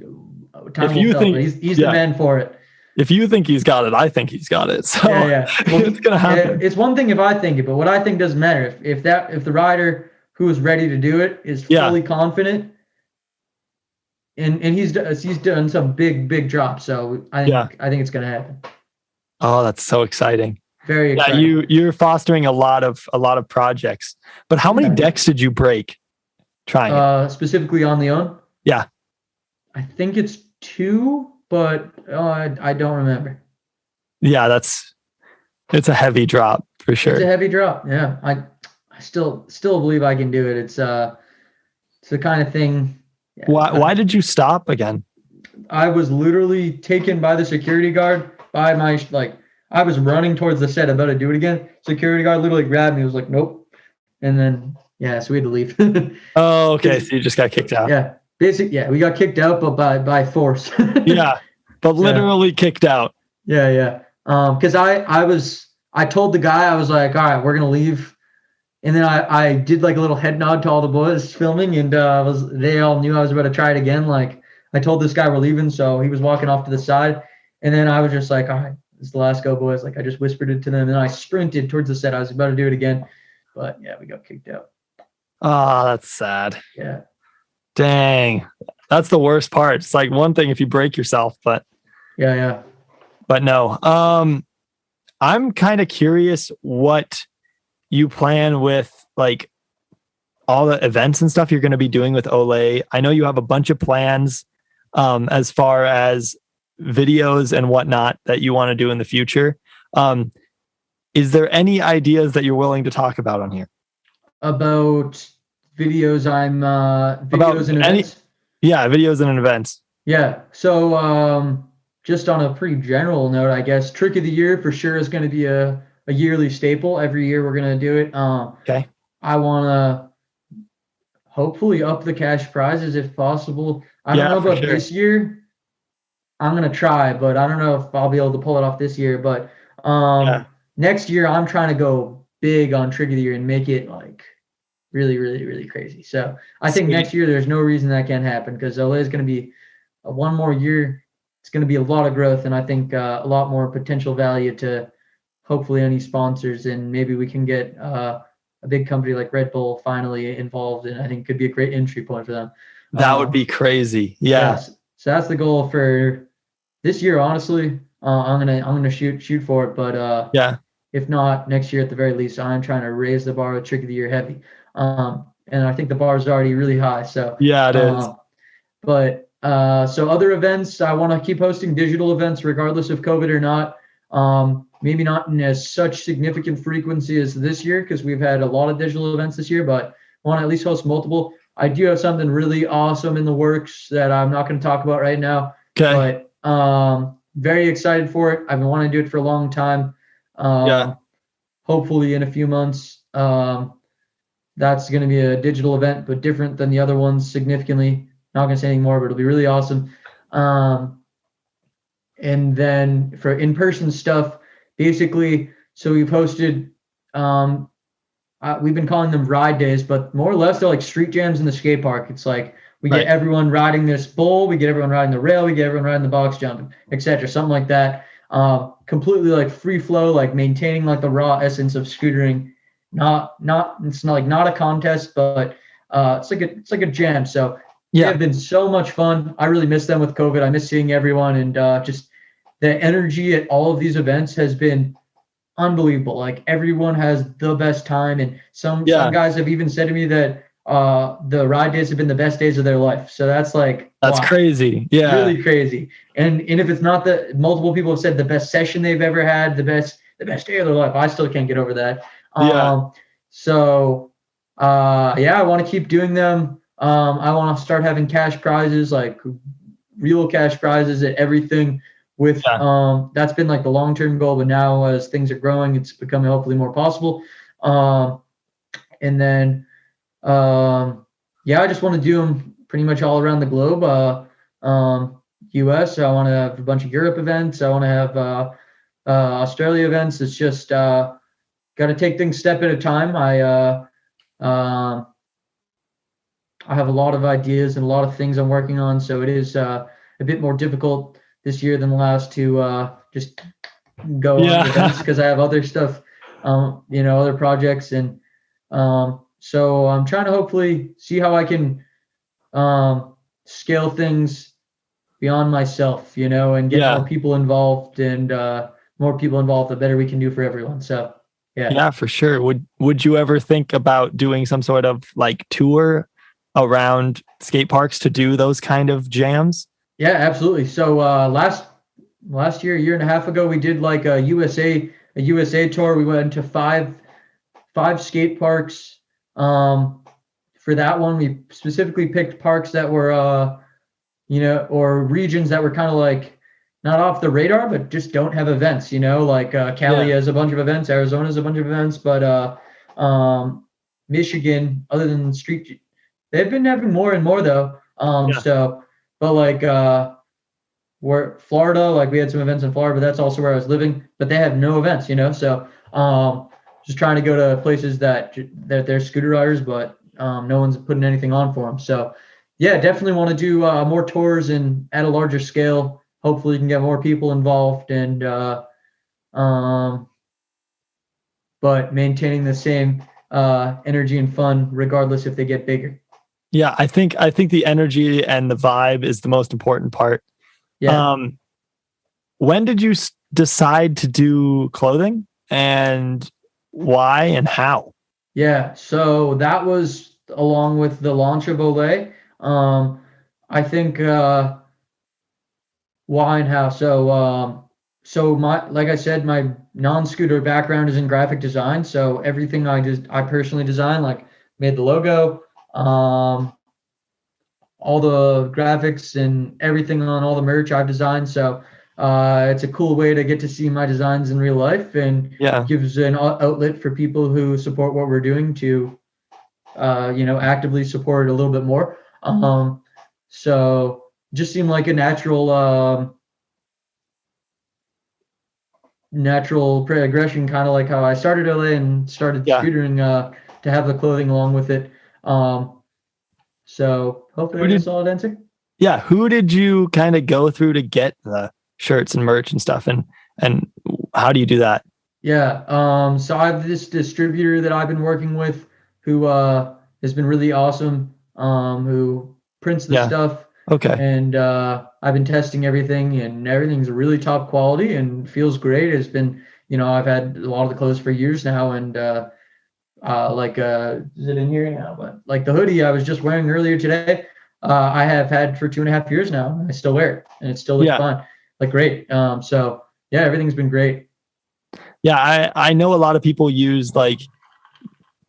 man for it. If you think he's got it, I think he's got it. So well, it's going to happen. It's one thing if I think it, but what I think doesn't matter. If the rider who is ready to do it is fully confident, and he's done some big drops, so I think it's going to happen. Oh, that's so exciting! Very exciting. You're fostering a lot of projects. But how many decks did you break trying? Specifically on Lyon? Yeah, I think it's 2, but I don't remember. Yeah, it's a heavy drop for sure. It's a heavy drop. Yeah, I still believe I can do it. It's the kind of thing. Yeah. Why did you stop again? I was literally taken by the security guard by my I was running towards the set, about to do it again. Security guard literally grabbed me. He was like, nope. And then so we had to leave. Oh, okay. So you just got kicked out. Yeah. We got kicked out, but by force. Yeah. But literally kicked out. Yeah. Because I told the guy, I was like, all right, we're gonna leave. And then I did like a little head nod to all the boys filming, and they all knew I was about to try it again. Like, I told this guy we're leaving, so he was walking off to the side, and then I was just like, all right, this is the last go, boys. Like, I just whispered it to them, and I sprinted towards the set. I was about to do it again, but yeah, we got kicked out. Oh, that's sad. Yeah. Dang, that's the worst part. It's like one thing if you break yourself, but yeah. But no, I'm kind of curious what you plan with like all the events and stuff you're going to be doing with Olay. I know you have a bunch of plans as far as videos and whatnot that you want to do in the future. Is there any ideas that you're willing to talk about on here? About videos and events? Yeah, videos and events. Yeah. So just on a pretty general note, I guess trick of the year for sure is going to be a yearly staple. Every year we're going to do it. Okay. I want to hopefully up the cash prizes if possible. I don't know about this year. I'm gonna try, but I don't know if I'll be able to pull it off this year. But Yeah. next year I'm trying to go big on trick of the year and make it like really, really, really crazy. So I think Sweet. next year there's no reason that can't happen because Olay is going to be one more year. It's going to be a lot of growth, and I think a lot more potential value to hopefully any sponsors, and maybe we can get a big company like Red Bull finally involved, and I think could be a great entry point for them. That would be crazy. Yeah. Yes, so that's the goal for this year. Honestly, I'm gonna shoot for it, but Yeah. if not next year at the very least, I'm trying to raise the bar with trick of the year heavy. And I think the bar is already really high. So Yeah, it is. but so other events, I want to keep hosting digital events regardless of COVID or not. Maybe not in as such significant frequency as this year because we've had a lot of digital events this year, but I want to at least host multiple. I do have something really awesome in the works that I'm not going to talk about right now, Okay. but very excited for it. I've been wanting to do it for a long time. Yeah. Hopefully in a few months. That's going to be a digital event, but different than the other ones significantly. Not going to say anything more, but it'll be really awesome. And then for in-person stuff, basically, so we've hosted, we've been calling them ride days, but more or less they're like street jams in the skate park. It's like we get everyone riding this bowl, we get everyone riding the rail, we get everyone riding the box jump, etc. Something like that. Completely like free flow, like maintaining like the raw essence of scootering. It's not a contest, but it's like a jam. So Yeah. they've been so much fun. I really miss them with COVID. I miss seeing everyone, and just the energy at all of these events has been unbelievable. Like everyone has the best time, and some guys have even said to me that the ride days have been the best days of their life. So that's like That's wow, crazy. Yeah. really crazy. And if it's not multiple people have said the best session they've ever had, the best day of their life. I still can't get over that. So I want to keep doing them. I want to start having cash prizes, like real cash prizes at everything with that's been like the long-term goal, but now as things are growing, it's becoming hopefully more possible. And then I just want to do them pretty much all around the globe. US, I want to have a bunch of Europe events. I want to have Australia events. It's just got to take things step at a time. I have a lot of ideas and a lot of things I'm working on, so it is a bit more difficult this year than the last to just go on events because I have other stuff, other projects, and so I'm trying to hopefully see how I can scale things beyond myself, and get more people involved, and more people involved, the better we can do for everyone. So yeah, for sure. Would you ever think about doing some sort of like tour around skate parks to do those kind of jams? Yeah, absolutely. So last year and a half ago, we did like a USA tour. We went to five skate parks. For that one, we specifically picked parks that were or regions that were kind of like not off the radar, but just don't have events. Like Cali has a bunch of events, Arizona has a bunch of events, but Michigan, other than street, they've been having more and more though. So, but like where Florida, like we had some events in Florida, but that's also where I was living. But they have no events, So just trying to go to places that they're scooter riders, but no one's putting anything on for them. So yeah, definitely want to do more tours and at a larger scale. Hopefully, you can get more people involved, and but maintaining the same energy and fun, regardless if they get bigger. Yeah, I think the energy and the vibe is the most important part. Yeah. When did you decide to do clothing, and why and how? Yeah, so that was along with the launch of Olay. I think why and how. So like I said, my non-scooter background is in graphic design. So everything I personally design, like made the logo, all the graphics and everything on all the merch I've designed. So it's a cool way to get to see my designs in real life, and gives an outlet for people who support what we're doing to, actively support it a little bit more. So just seemed like a natural natural progression, kind of like how I started Olay and started Yeah. scootering to have the clothing along with it. So hopefully Who that's a did, solid answer. yeah. Who did you kind of go through to get the shirts and merch and stuff? And how do you do that? Yeah. So I have this distributor that I've been working with who has been really awesome, who prints the Yeah. stuff. Okay. And I've been testing everything, and everything's really top quality and feels great. It's been, I've had a lot of the clothes for years now, and is it in here now? But like the hoodie I was just wearing earlier today, I have had for 2.5 years now. And I still wear it, and it still looks Yeah. fine, like great. So yeah, everything's been great. Yeah. I know a lot of people use like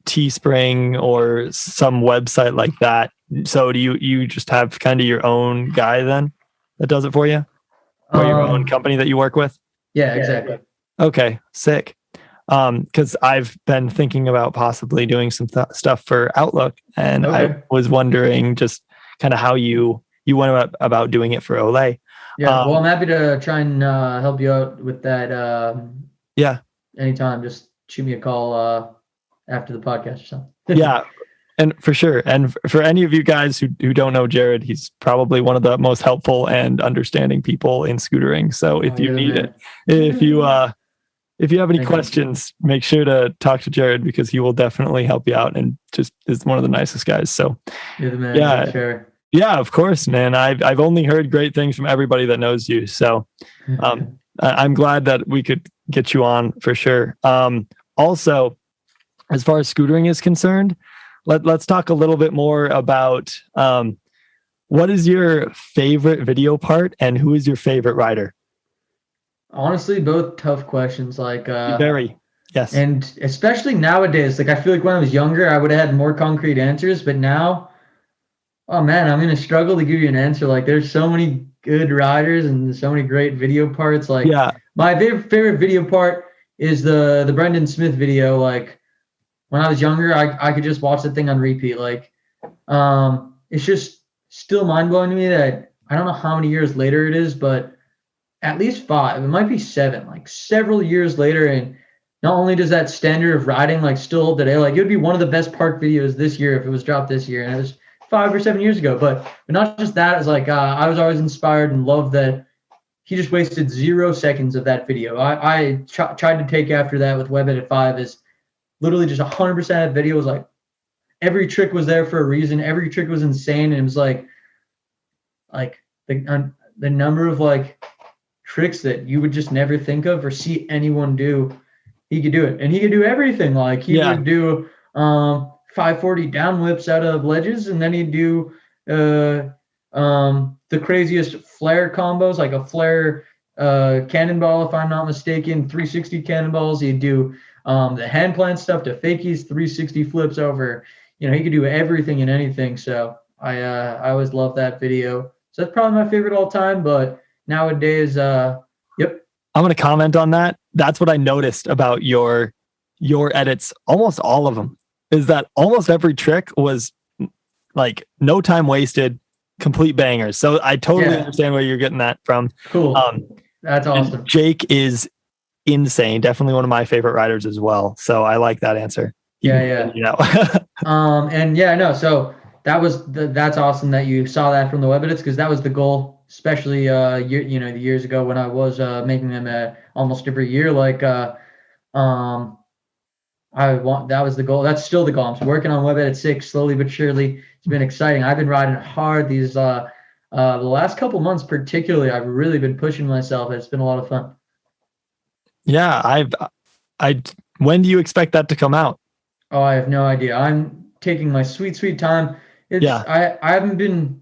Teespring or some website like that. So do you just have kind of your own guy then that does it for you? Or your own company that you work with? Yeah, exactly. Okay, sick. Because I've been thinking about possibly doing some stuff for Outlook, and I was wondering just kind of how you went about doing it for Olay. Yeah, well, I'm happy to try and help you out with that. Yeah. Anytime, just shoot me a call after the podcast or something. Yeah. And for sure. And for any of you guys who don't know Jared, he's probably one of the most helpful and understanding people in scootering. So if you need it, if you have any questions, make sure to talk to Jared because he will definitely help you out and just is one of the nicest guys. So you're the man. Yeah. Sure. Yeah, of course, man. I've only heard great things from everybody that knows you. So I'm glad that we could get you on for sure. Also, as far as scootering is concerned, let's talk a little bit more about what is your favorite video part and who is your favorite rider? Honestly, both tough questions. Like very, yes. And especially nowadays, like I feel like when I was younger, I would have had more concrete answers, but now, oh man, I'm gonna struggle to give you an answer. Like there's so many good riders and so many great video parts. Like my favorite video part is the Brendan Smith video. Like when I was younger, I could just watch the thing on repeat. Like it's just still mind blowing to me that I don't know how many years later it is, but at least 5, it might be 7, like several years later. And not only does that standard of riding like still hold today, like it would be one of the best park videos this year if it was dropped this year. And it was 5 or 7 years ago. But not just that, it's like I was always inspired and loved that he just wasted 0 seconds of that video. I tried to take after that with Web Edit 5 is literally just 100% of video was like every trick was there for a reason. Every trick was insane. And it was like the number of like tricks that you would just never think of or see anyone do. He could do it, and he could do everything. Like he would do 540 down whips out of ledges, and then he'd do the craziest flare combos, like a flare cannonball, if I'm not mistaken, 360 cannonballs. He'd do the hand plant stuff to fakies, 360 flips over. He could do everything and anything. So I always love that video. So that's probably my favorite all time. But nowadays, I'm going to comment on that. That's what I noticed about your edits. Almost all of them is that almost every trick was like no time wasted, complete bangers. So I totally understand where you're getting that from. Cool. That's awesome. Jake is insane. Definitely one of my favorite riders as well. So I like that answer. Yeah. And yeah, no. So that's awesome that you saw that from the web edits because that was the goal, especially the years ago when I was making them almost every year. Like that was the goal. That's still the goal. I'm working on web edit 6 slowly but surely. It's been exciting. I've been riding hard these the last couple months particularly. I've really been pushing myself. It's been a lot of fun. Yeah, when do you expect that to come out? Oh, I have no idea. I'm taking my sweet time. I haven't been,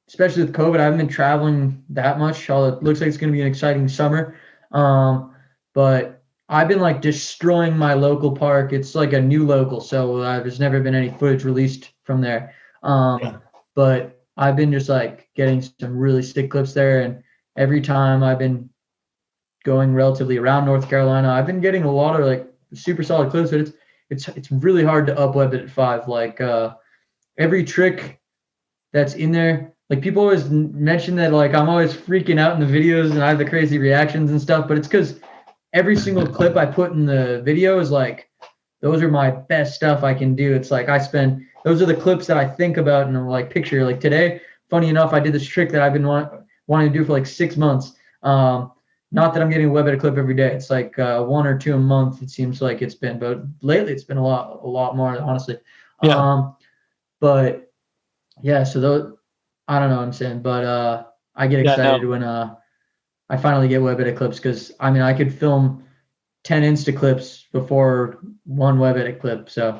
especially with COVID, I haven't been traveling that much. Although it looks like it's going to be an exciting summer. But I've been like destroying my local park. It's like a new local, so there's never been any footage released from there. But I've been just like getting some really sick clips there, and every time I've been going relatively around North Carolina, I've been getting a lot of like super solid clips. But it's really hard to up web at 5. Like every trick that's in there, like people always mention that like I'm always freaking out in the videos and I have the crazy reactions and stuff, but it's because every single clip I put in the video is like, those are my best stuff I can do. It's like those are the clips that I think about and I'm like picture. Like today, funny enough, I did this trick that I've been wanting to do for like 6 months. Not that I'm getting a web edit clip every day. It's like 1 or 2 a month. It seems like it's been, but lately it's been a lot more, honestly. Yeah. But yeah, so those, I don't know what I'm saying, but I get excited when I finally get web edit clips, because I mean I could film 10 Insta clips before one web edit clip. So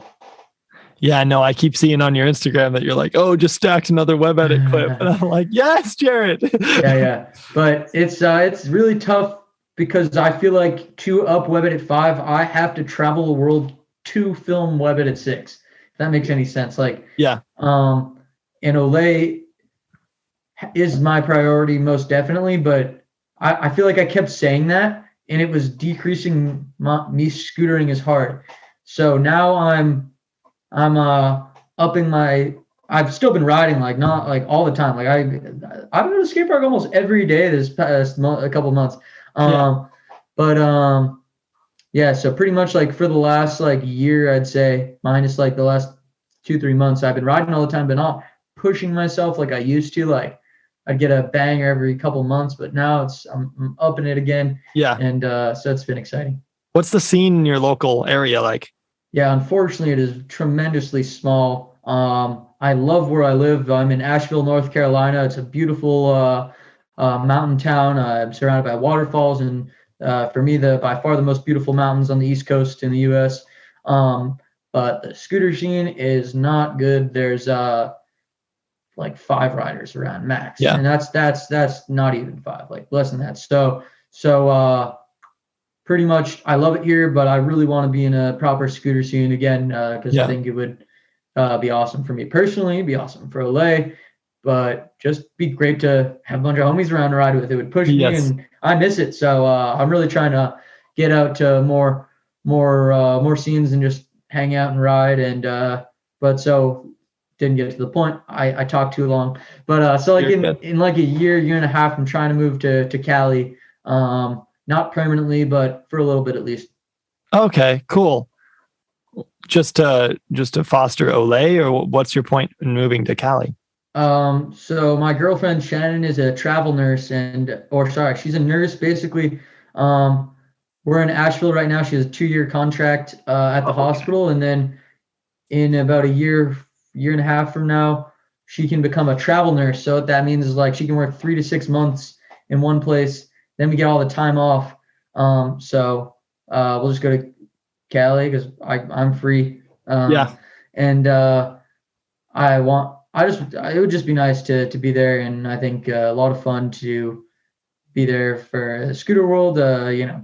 yeah, no, I keep seeing on your Instagram that you're like, oh, just stacked another web edit clip. And I'm like, yes, Jared. yeah. But it's really tough because I feel like to up web edit 5, I have to travel the world to film web edit 6. If that makes any sense. Like, yeah. And Olay is my priority most definitely, but I feel like I kept saying that and it was decreasing me scootering as hard. So now I'm upping my. I've still been riding, like not like all the time. Like I've been to the skate park almost every day this past a couple months. But yeah. So pretty much like for the last like year, I'd say minus like the last 2-3 months, I've been riding all the time, but not pushing myself like I used to. Like I'd get a banger every couple months, but now I'm upping it again. Yeah. And so it's been exciting. What's the scene in your local area like? Yeah, unfortunately, it is tremendously small. I love where I live. I'm in Asheville, North Carolina. It's a beautiful mountain town. I'm surrounded by waterfalls, and for me, by far the most beautiful mountains on the East Coast in the U.S. But the scooter scene is not good. There's like 5 riders around max, and that's not even 5, like less than that. So pretty much, I love it here, but I really want to be in a proper scooter scene again, because I think it would be awesome for me personally, it'd be awesome for Olay, but just be great to have a bunch of homies around to ride with. It would push me, and I miss it. So I'm really trying to get out to more scenes and just hang out and ride. And but so didn't get to the point. I talked too long, but so like in like a year and a half, I'm trying to move to Cali. Not permanently, but for a little bit at least. Okay, cool. Just to foster Olay, or what's your point in moving to Cali? So my girlfriend Shannon is a travel nurse, she's a nurse basically. We're in Asheville right now. She has a 2-year contract at the hospital, and then in about a year and a half from now, she can become a travel nurse. So what that means is like she can work 3 to 6 months in one place. Then we get all the time off. So we'll just go to Cali because I'm free. And it would just be nice to be there. And I think a lot of fun to be there for the scooter world,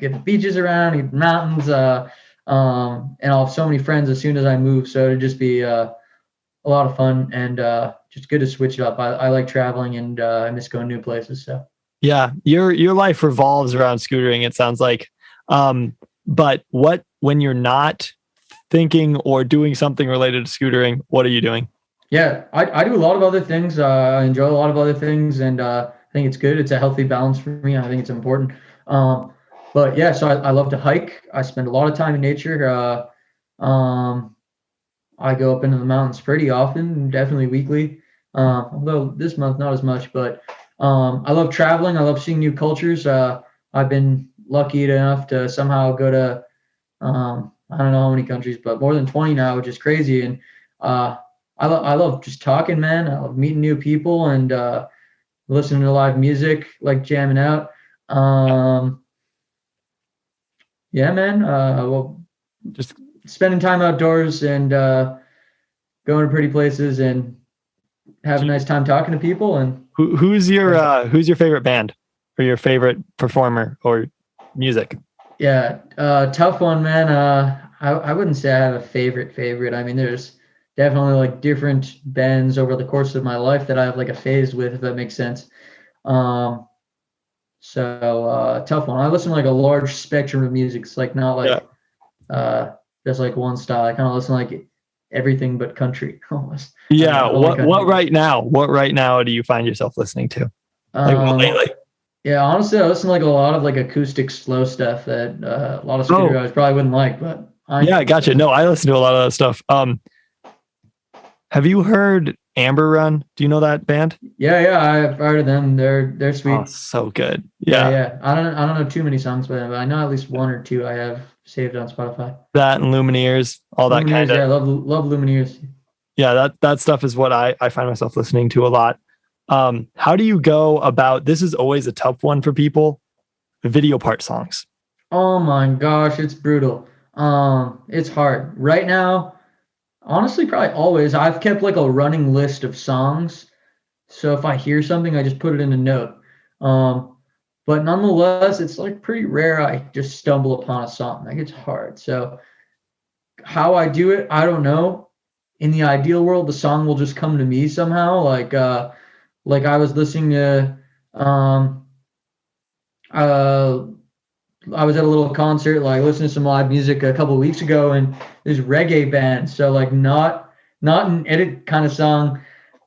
get the beaches around, get the mountains. And I'll have so many friends as soon as I move. So it'd just be a lot of fun and just good to switch it up. I like traveling and I miss going new places. So. Yeah, your life revolves around scootering, it sounds like. But when you're not thinking or doing something related to scootering, what are you doing? Yeah, I do a lot of other things. I enjoy a lot of other things, and I think it's good. It's a healthy balance for me. I think it's important. But yeah, so I love to hike. I spend a lot of time in nature. I go up into the mountains pretty often, definitely weekly. Although this month not as much, but I love traveling. I love seeing new cultures. I've been lucky enough to somehow go to I don't know how many countries, but more than 20 now, which is crazy. And I love just talking, man. I love meeting new people and listening to live music, like jamming out. Yeah, man. Well, just spending time outdoors and going to pretty places and having a nice time talking to people. And who's your favorite band or your favorite performer or music? Yeah, tough one, man. I wouldn't say I have a favorite. I mean, there's definitely like different bands over the course of my life that I have like a phase with, if that makes sense. So tough one. I listen to like a large spectrum of music. It's like not like just like one style. I kind of listen to like everything but country almost. Yeah. What right now do you find yourself listening to? Like lately? Yeah, honestly, I listen to like a lot of like acoustic slow stuff that a lot of scooter guys probably wouldn't like, but Yeah, gotcha. No, I listen to a lot of that stuff. Have you heard Amber Run? Do you know that band? Yeah, I've heard of them. They're sweet. Oh, so good. Yeah, Yeah. yeah. I don't know too many songs by them, but I know at least one or two I have saved on Spotify. That and Lumineers, all that kind Lumineers, yeah, I of. love Lumineers. Yeah, that stuff is what I find myself listening to a lot. How do you go about, this is always a tough one for people, video part songs. Oh my gosh, it's brutal. It's hard. Right now, honestly, probably always, I've kept like a running list of songs. So if I hear something, I just put it in a note. But nonetheless, it's like pretty rare I just stumble upon a song. Like it's hard. So how I do it, I don't know. In the ideal world, the song will just come to me somehow. Like I was listening to I was at a little concert, like listening to some live music a couple of weeks ago, and there's reggae band. So like not an edit kind of song,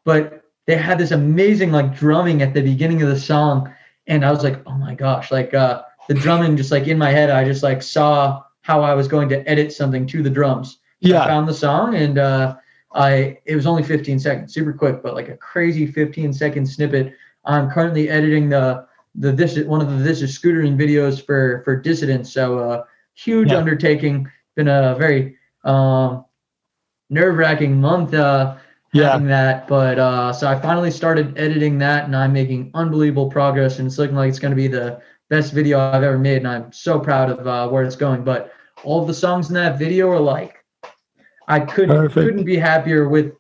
but they had this amazing like drumming at the beginning of the song, and I was like, oh my gosh, like the drumming just like in my head, I just like saw how I was going to edit something to the drums. So Yeah. I found the song, and it was only 15 seconds, super quick, but like a crazy 15-second snippet. I'm currently editing one of the This Is Scootering videos for Dissidents. So huge undertaking. Been a very nerve-wracking month having that. But so I finally started editing that, and I'm making unbelievable progress, and it's looking like it's going to be the best video I've ever made, and I'm so proud of where it's going. But all of the songs in that video are like, I couldn't be happier with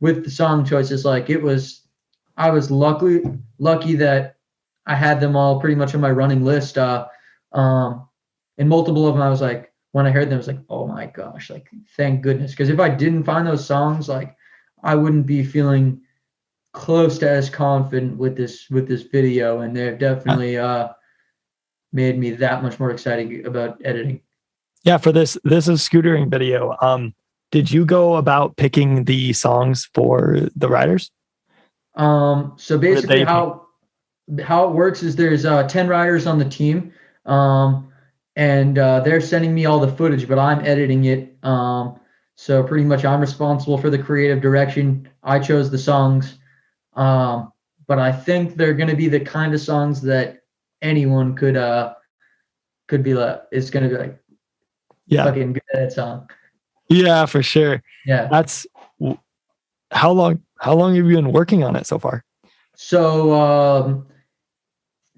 the song choices. Like I was lucky that I had them all pretty much on my running list. And multiple of them, I was like, when I heard them, I was like, oh my gosh, like thank goodness. Because if I didn't find those songs, like I wouldn't be feeling close to as confident with this video. And they've definitely made me that much more excited about editing. Yeah, for this is Scootering video. Did you go about picking the songs for the riders? So basically how it works is there's 10 riders on the team, and they're sending me all the footage, but I'm editing it. So pretty much I'm responsible for the creative direction. I chose the songs, but I think they're going to be the kind of songs that anyone could be like, it's going to be like, fucking good at song. Yeah, for sure. Yeah. That's how long have you been working on it so far? So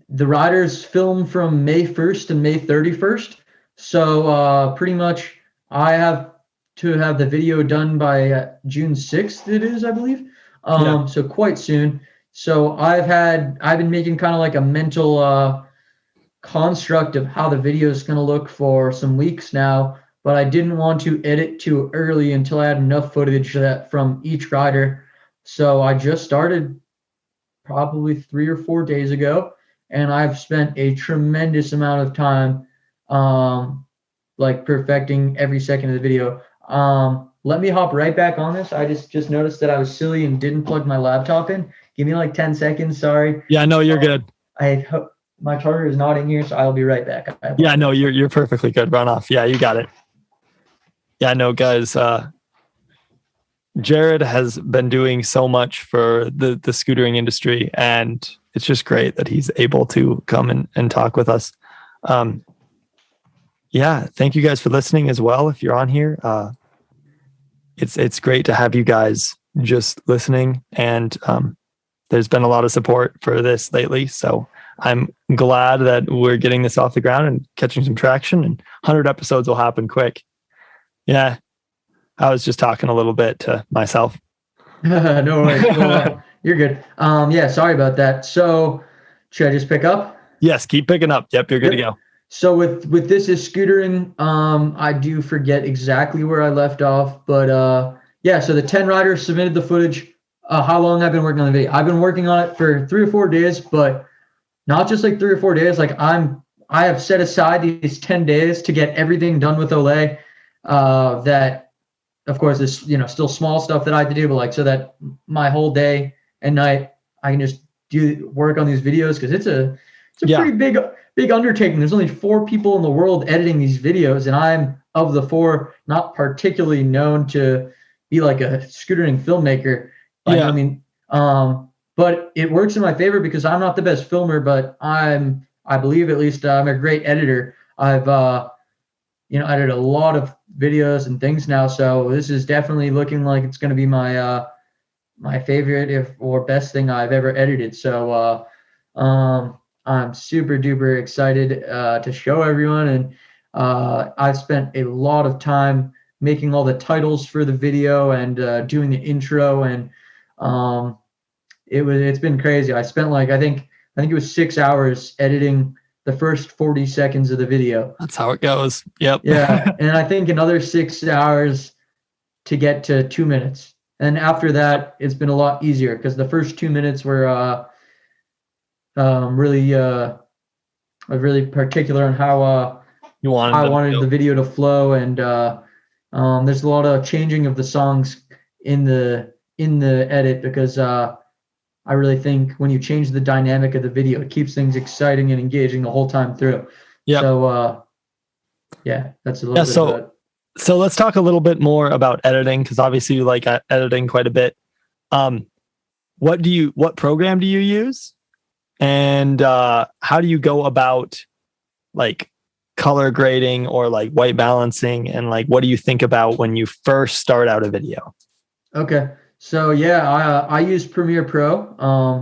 the riders film from May 1st to May 31st. So pretty much I have to have the video done by June 6th, it is, I believe. So quite soon. So I've been making kind of like a mental construct of how the video is going to look for some weeks now, but I didn't want to edit too early until I had enough footage from each rider. So I just started probably 3 or 4 days ago, and I've spent a tremendous amount of time like perfecting every second of the video. Let me hop right back on this. I just noticed that I was silly and didn't plug my laptop in. Give me like 10 seconds. Sorry. Yeah, no, you're good. I hope my charger is not in here, so I'll be right back. Yeah, no, you're perfectly good. Run off. Yeah, you got it. Yeah, no, guys. Jared has been doing so much for the scootering industry, and it's just great that he's able to come and talk with us. Yeah, thank you guys for listening as well. If you're on here, it's great to have you guys just listening, and there's been a lot of support for this lately. So I'm glad that we're getting this off the ground and catching some traction, and 100 episodes will happen quick. Yeah. I was just talking a little bit to myself. No worries. Well, you're good. Yeah, sorry about that. So should I just pick up? Yes, keep picking up. Yep, you're good to go. So with This Is Scootering, I do forget exactly where I left off, but yeah, so the 10 riders submitted the footage. How long I've been working on the video? I've been working on it for 3 or 4 days, but not just like 3 or 4 days. Like I have set aside these 10 days to get everything done with Olay. That of course is still small stuff that I have to do, but like so that my whole day and night I can just work on these videos, because it's a pretty big undertaking. There's only 4 people in the world editing these videos, and I'm of the 4 not particularly known to be like a scootering filmmaker by no means. But it works in my favor because I'm not the best filmer, but I believe at least I'm a great editor. I've edited a lot of videos and things now, so this is definitely looking like it's going to be my my favorite or best thing I've ever edited. So I'm super duper excited to show everyone, and I've spent a lot of time making all the titles for the video and doing the intro, and it's been crazy. I spent like I think it was 6 hours editing the first 40 seconds of the video. That's how it goes. Yep. Yeah, and I think another 6 hours to get to 2 minutes. And after that, it's been a lot easier because the first 2 minutes were really particular on how I wanted the video to flow, and there's a lot of changing of the songs in the edit because I really think when you change the dynamic of the video, it keeps things exciting and engaging the whole time through. Yeah. So that's a little bit of it. So let's talk a little bit more about editing, because obviously you like editing quite a bit. What program do you use? And how do you go about like color grading or like white balancing, and like what do you think about when you first start out a video? Okay. So I use Premiere Pro.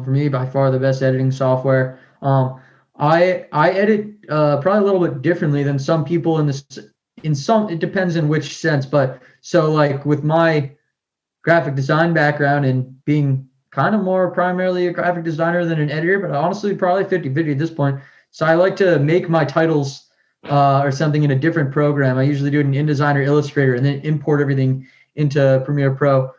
For me, by far the best editing software. I edit probably a little bit differently than some people it depends in which sense, but so like with my graphic design background and being kind of more primarily a graphic designer than an editor, but honestly probably 50-50 at this point. So I like to make my titles or something in a different program. I usually do it in InDesign or Illustrator and then import everything into Premiere Pro,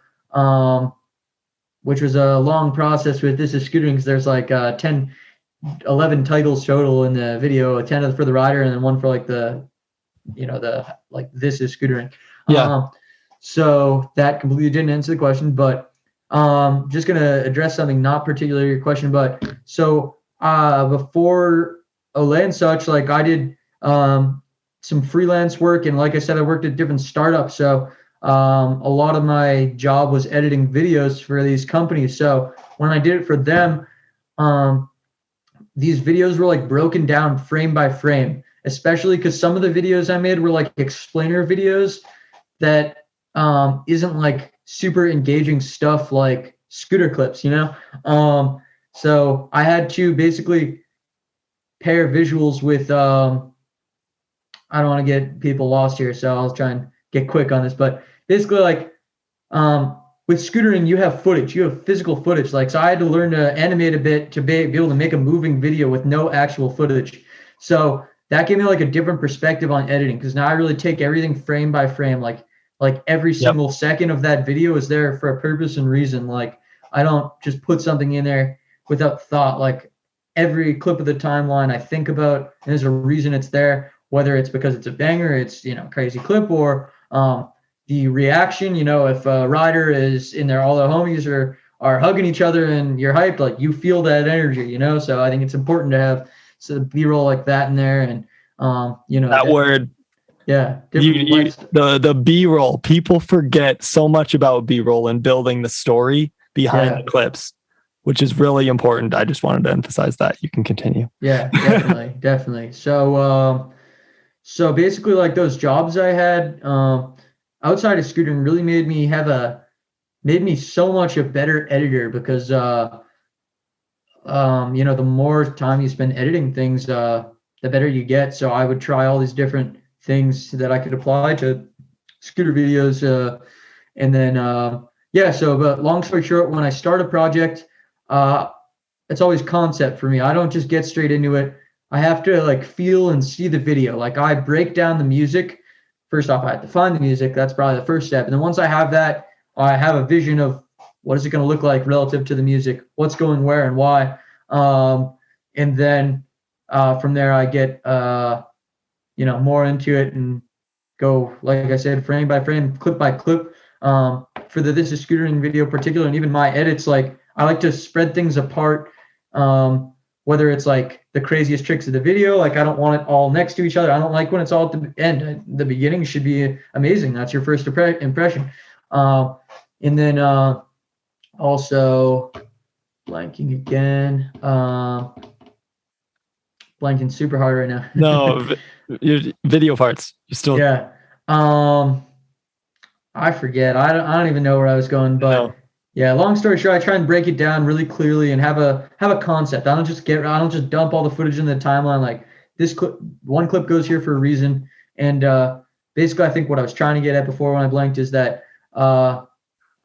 which was a long process with This Is Scootering because there's like 11 titles total in the video, 10 for the rider and then one for like This Is Scootering. Yeah. So that completely didn't answer the question, but just going to address something not particularly your question, but so before Olay and such, like I did some freelance work, and like I said, I worked at different startups, so a lot of my job was editing videos for these companies. So when I did it for them, these videos were like broken down frame by frame, especially because some of the videos I made were like explainer videos that isn't like super engaging stuff like scooter clips, so I had to basically pair visuals with I don't want to get people lost here, so I'll try and get quick on this, but basically like with scootering, you have footage, you have physical footage. Like, so I had to learn to animate a bit to be able to make a moving video with no actual footage. So that gave me like a different perspective on editing, because now I really take everything frame by frame. Like every single second of that video is there for a purpose and reason. Like I don't just put something in there without thought. Like every clip of the timeline I think about, and there's a reason it's there, whether it's because it's a banger, it's, crazy clip, or the reaction, if a rider is in there, all the homies are hugging each other and you're hyped, like you feel that energy, so I think it's important to have some B-roll like that in there. And that word, the B-roll, people forget so much about B-roll and building the story behind the clips, which is really important. I just wanted to emphasize that. You can continue. Yeah, definitely. So basically, like those jobs I had outside of scootering really made me so much a better editor, because the more time you spend editing things, the better you get. So I would try all these different things that I could apply to scooter videos, and then but long story short, when I start a project, it's always concept for me. I don't just get straight into it. I have to like feel and see the video. Like I break down the music. First off, I have to find the music. That's probably the first step. And then once I have that, I have a vision of what is it going to look like relative to the music, what's going where and why. And then from there, I get, more into it and go, like I said, frame by frame, clip by clip. For the This Is Scootering video in particular, and even my edits, like I like to spread things apart. whether it's like the craziest tricks of the video, like I don't want it all next to each other. I don't like when it's all at the end. The beginning should be amazing. That's your first impression. And then also blanking again. Blanking super hard right now. No, your video parts. You still. Yeah. I forget. I don't even know where I was going, but No. yeah. Long story short, I try and break it down really clearly and have a concept. I don't just dump all the footage in the timeline. Like this clip, one clip goes here for a reason. And basically, I think what I was trying to get at before when I blanked is that I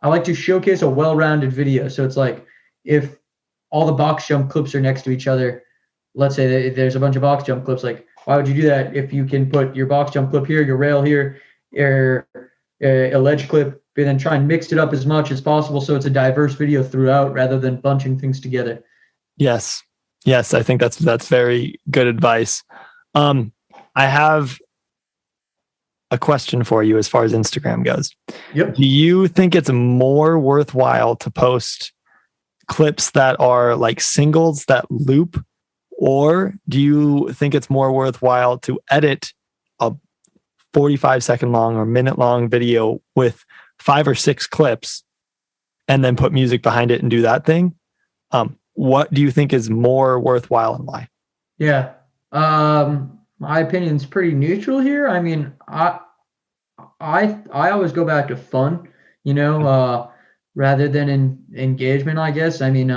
like to showcase a well-rounded video. So it's like if all the box jump clips are next to each other, let's say that there's a bunch of box jump clips. Like, why would you do that if you can put your box jump clip here, your rail here, your a ledge clip, and then try and mix it up as much as possible so it's a diverse video throughout rather than bunching things together. Yes. I think that's very good advice. I have a question for you as far as Instagram goes. Yep. Do you think it's more worthwhile to post clips that are like singles that loop, or do you think it's more worthwhile to edit a 45-second long or minute long video with 5 or 6 clips and then put music behind it and do that thing? What do you think is more worthwhile and why? Yeah. My opinion's pretty neutral here. I mean, I always go back to fun, rather than engagement, I guess. I mean,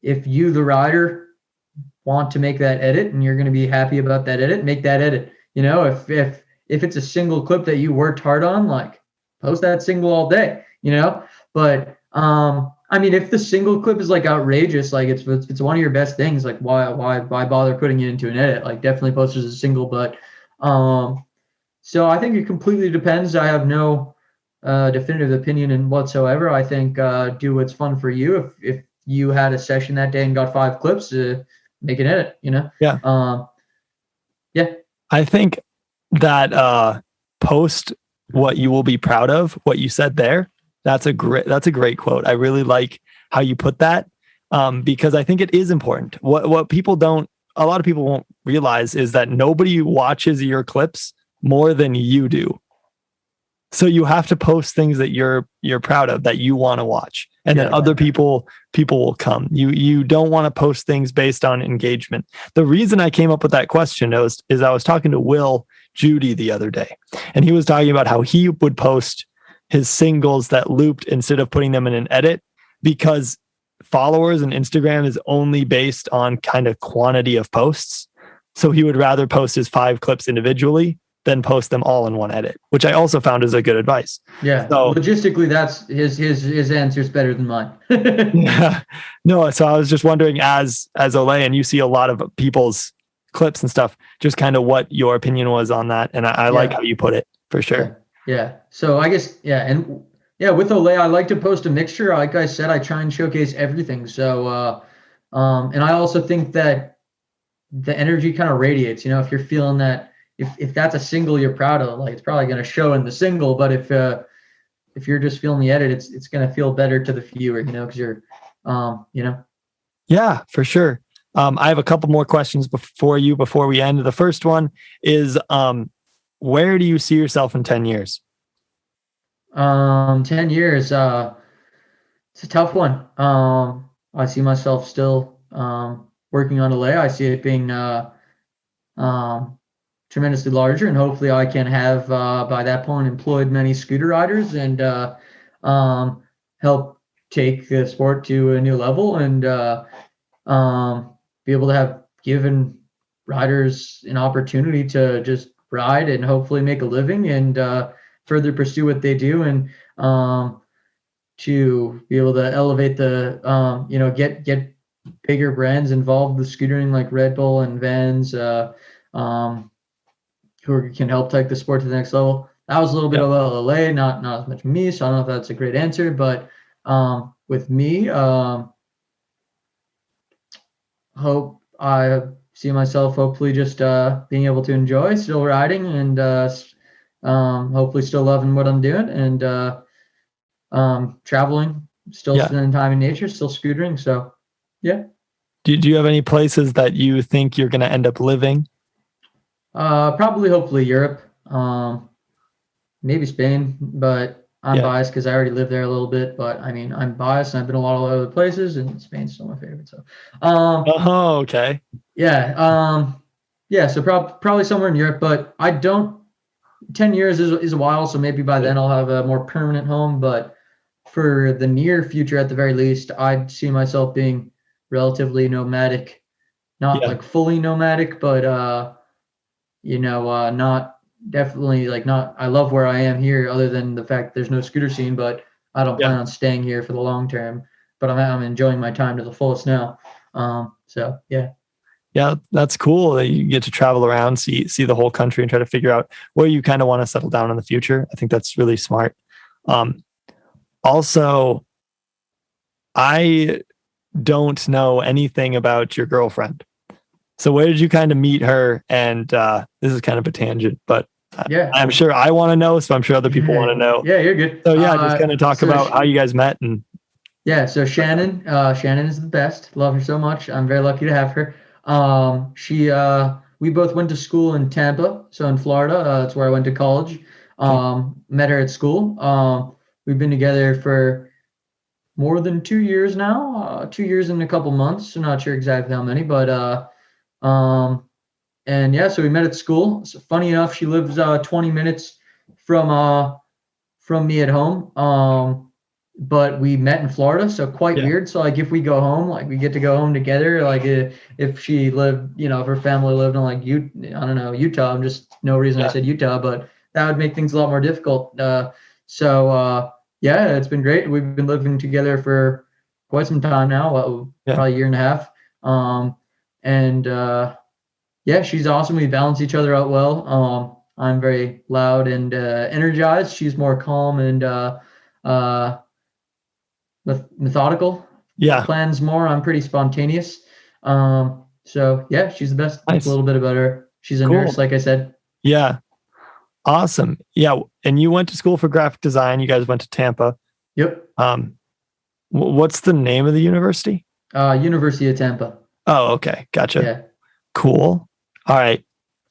if you, the rider, want to make that edit and you're going to be happy about that edit, make that edit. If it's a single clip that you worked hard on, like post that single all day, But I mean, if the single clip is like outrageous, like it's one of your best things, like why bother putting it into an edit? Like definitely post as a single, but so I think it completely depends. I have no definitive opinion in whatsoever. I think do what's fun for you. If you had a session that day and got 5 clips, make an edit. Yeah. Yeah. I think that post what you will be proud of. What you said there. That's a great quote. I really like how you put that because I think it is important. What a lot of people won't realize is that nobody watches your clips more than you do. So you have to post things that you're proud of, that you want to watch, and then other people will come. You don't want to post things based on engagement. The reason I came up with that question is I was talking to Will Judy the other day, and he was talking about how he would post his singles that looped instead of putting them in an edit because followers and Instagram is only based on kind of quantity of posts. So he would rather post his 5 clips individually than post them all in one edit, which I also found is a good advice. Yeah. So logistically, that's his answer is better than mine. Yeah. No. So I was just wondering, as Olay, and you see a lot of people's clips and stuff, just kind of what your opinion was on that. And I like how you put it for sure. Yeah. So I guess, with Olay, I like to post a mixture. Like I said, I try and showcase everything. So, and I also think that the energy kind of radiates, if you're feeling that, if that's a single you're proud of, like it's probably going to show in the single, but if you're just feeling the edit, it's going to feel better to the viewer, because you're, Yeah, for sure. I have a couple more questions before we end. The first one is, where do you see yourself in 10 years? 10 years. It's a tough one. I see myself still working on Olay. I see it being tremendously larger, and hopefully I can have by that point employed many scooter riders and help take the sport to a new level and be able to have given riders an opportunity to just ride and hopefully make a living and further pursue what they do, and to be able to elevate the get bigger brands involved with scootering like Red Bull and Vans who can help take the sport to the next level. That was a little bit of Olay, not as much me, so I don't know if that's a great answer, but with me, hope I see myself hopefully just being able to enjoy still riding and hopefully still loving what I'm doing and traveling, still spending time in nature, still scootering. So, yeah. Do you have any places that you think you're going to end up living? Probably, hopefully Europe, maybe Spain, but I'm Yeah. biased because I already lived there a little bit. But I mean, I'm biased and I've been a lot of other places, and Spain's still my favorite. So, Oh, okay. yeah, yeah. So probably somewhere in Europe, but I don't. 10 years is a while, so maybe by then I'll have a more permanent home. But for the near future, at the very least, I'd see myself being relatively nomadic, not Yeah. like fully nomadic, but not definitely like not. I love where I am here, other than the fact there's no scooter scene, but I don't plan Yeah. on staying here for the long term. But I'm enjoying my time to the fullest now. So yeah. Yeah, that's cool that you get to travel around, see the whole country and try to figure out where you kind of want to settle down in the future. I think that's really smart. Also, I don't know anything about your girlfriend. So where did you kind of meet her? And this is kind of a tangent, but Yeah. I'm sure I want to know, so I'm sure other people want to know. Yeah, you're good. So yeah, just kind of talk so about how you guys met. And Yeah, so Shannon is the best. Love her so much. I'm very lucky to have her. We both went to school in Tampa, so in Florida. That's where I went to college. Met her at school. We've been together for more than 2 years now. 2 years and a couple months. I'm not sure exactly how many, but and yeah, so we met at school. So funny enough, she lives 20 minutes from me at home. But we met in Florida, so quite weird. So like if we go home, like we get to go home together. Like if she lived, if her family lived in like Utah. I'm just no reason I said Utah, but that would make things a lot more difficult. Yeah, it's been great. We've been living together for quite some time now, probably a year and a half. Yeah, she's awesome. We balance each other out well. I'm very loud and energized. She's more calm and methodical. yeah, Plans more. I'm pretty spontaneous. So yeah, she's the best. Nice. A little bit about her. She's a Cool. nurse, like I said. Yeah. Awesome. Yeah. And you went to school for graphic design. You guys went to Tampa. Yep. What's the name of the university? University of Tampa. Oh, okay. Gotcha. Yeah. Cool. All right.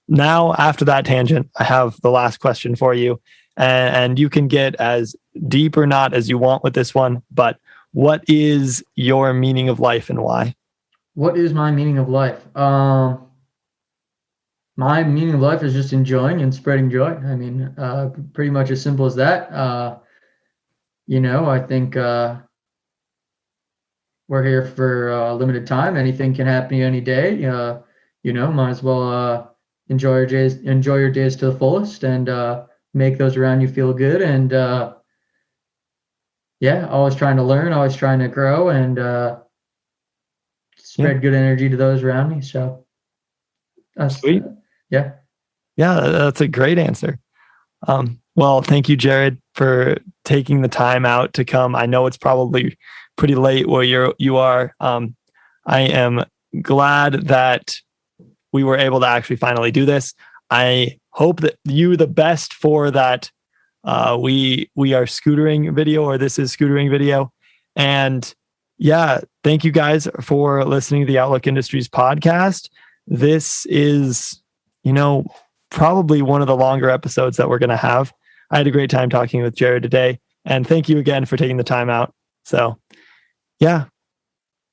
Now, after that tangent, I have the last question for you. And you can get as deep or not as you want with this one. But what is your meaning of life and why? What is my meaning of life? My meaning of life is just enjoying and spreading joy. I mean, pretty much as simple as that. I think we're here for a limited time. Anything can happen any day. Might as well enjoy your days to the fullest and make those around you feel good. And always trying to learn, always trying to grow and spread good energy to those around me. So that's sweet. Yeah, that's a great answer. Well, thank you, Jared, for taking the time out to come. I know it's probably pretty late where you are. I am glad that we were able to actually finally do this. I hope that you the best for that. We are scootering video, or this is scootering video. And yeah, thank you guys for listening to the Outlook Industries podcast. This is, probably one of the longer episodes that we're going to have. I had a great time talking with Jared today, and thank you again for taking the time out. So yeah,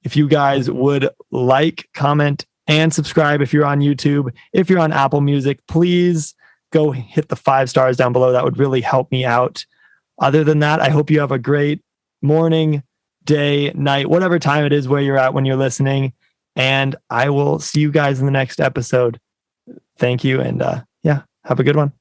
if you guys would like, comment, and subscribe if you're on YouTube. If you're on Apple Music, please go hit the 5 stars down below. That would really help me out. Other than that, I hope you have a great morning, day, night, whatever time it is where you're at when you're listening. And I will see you guys in the next episode. Thank you. And have a good one.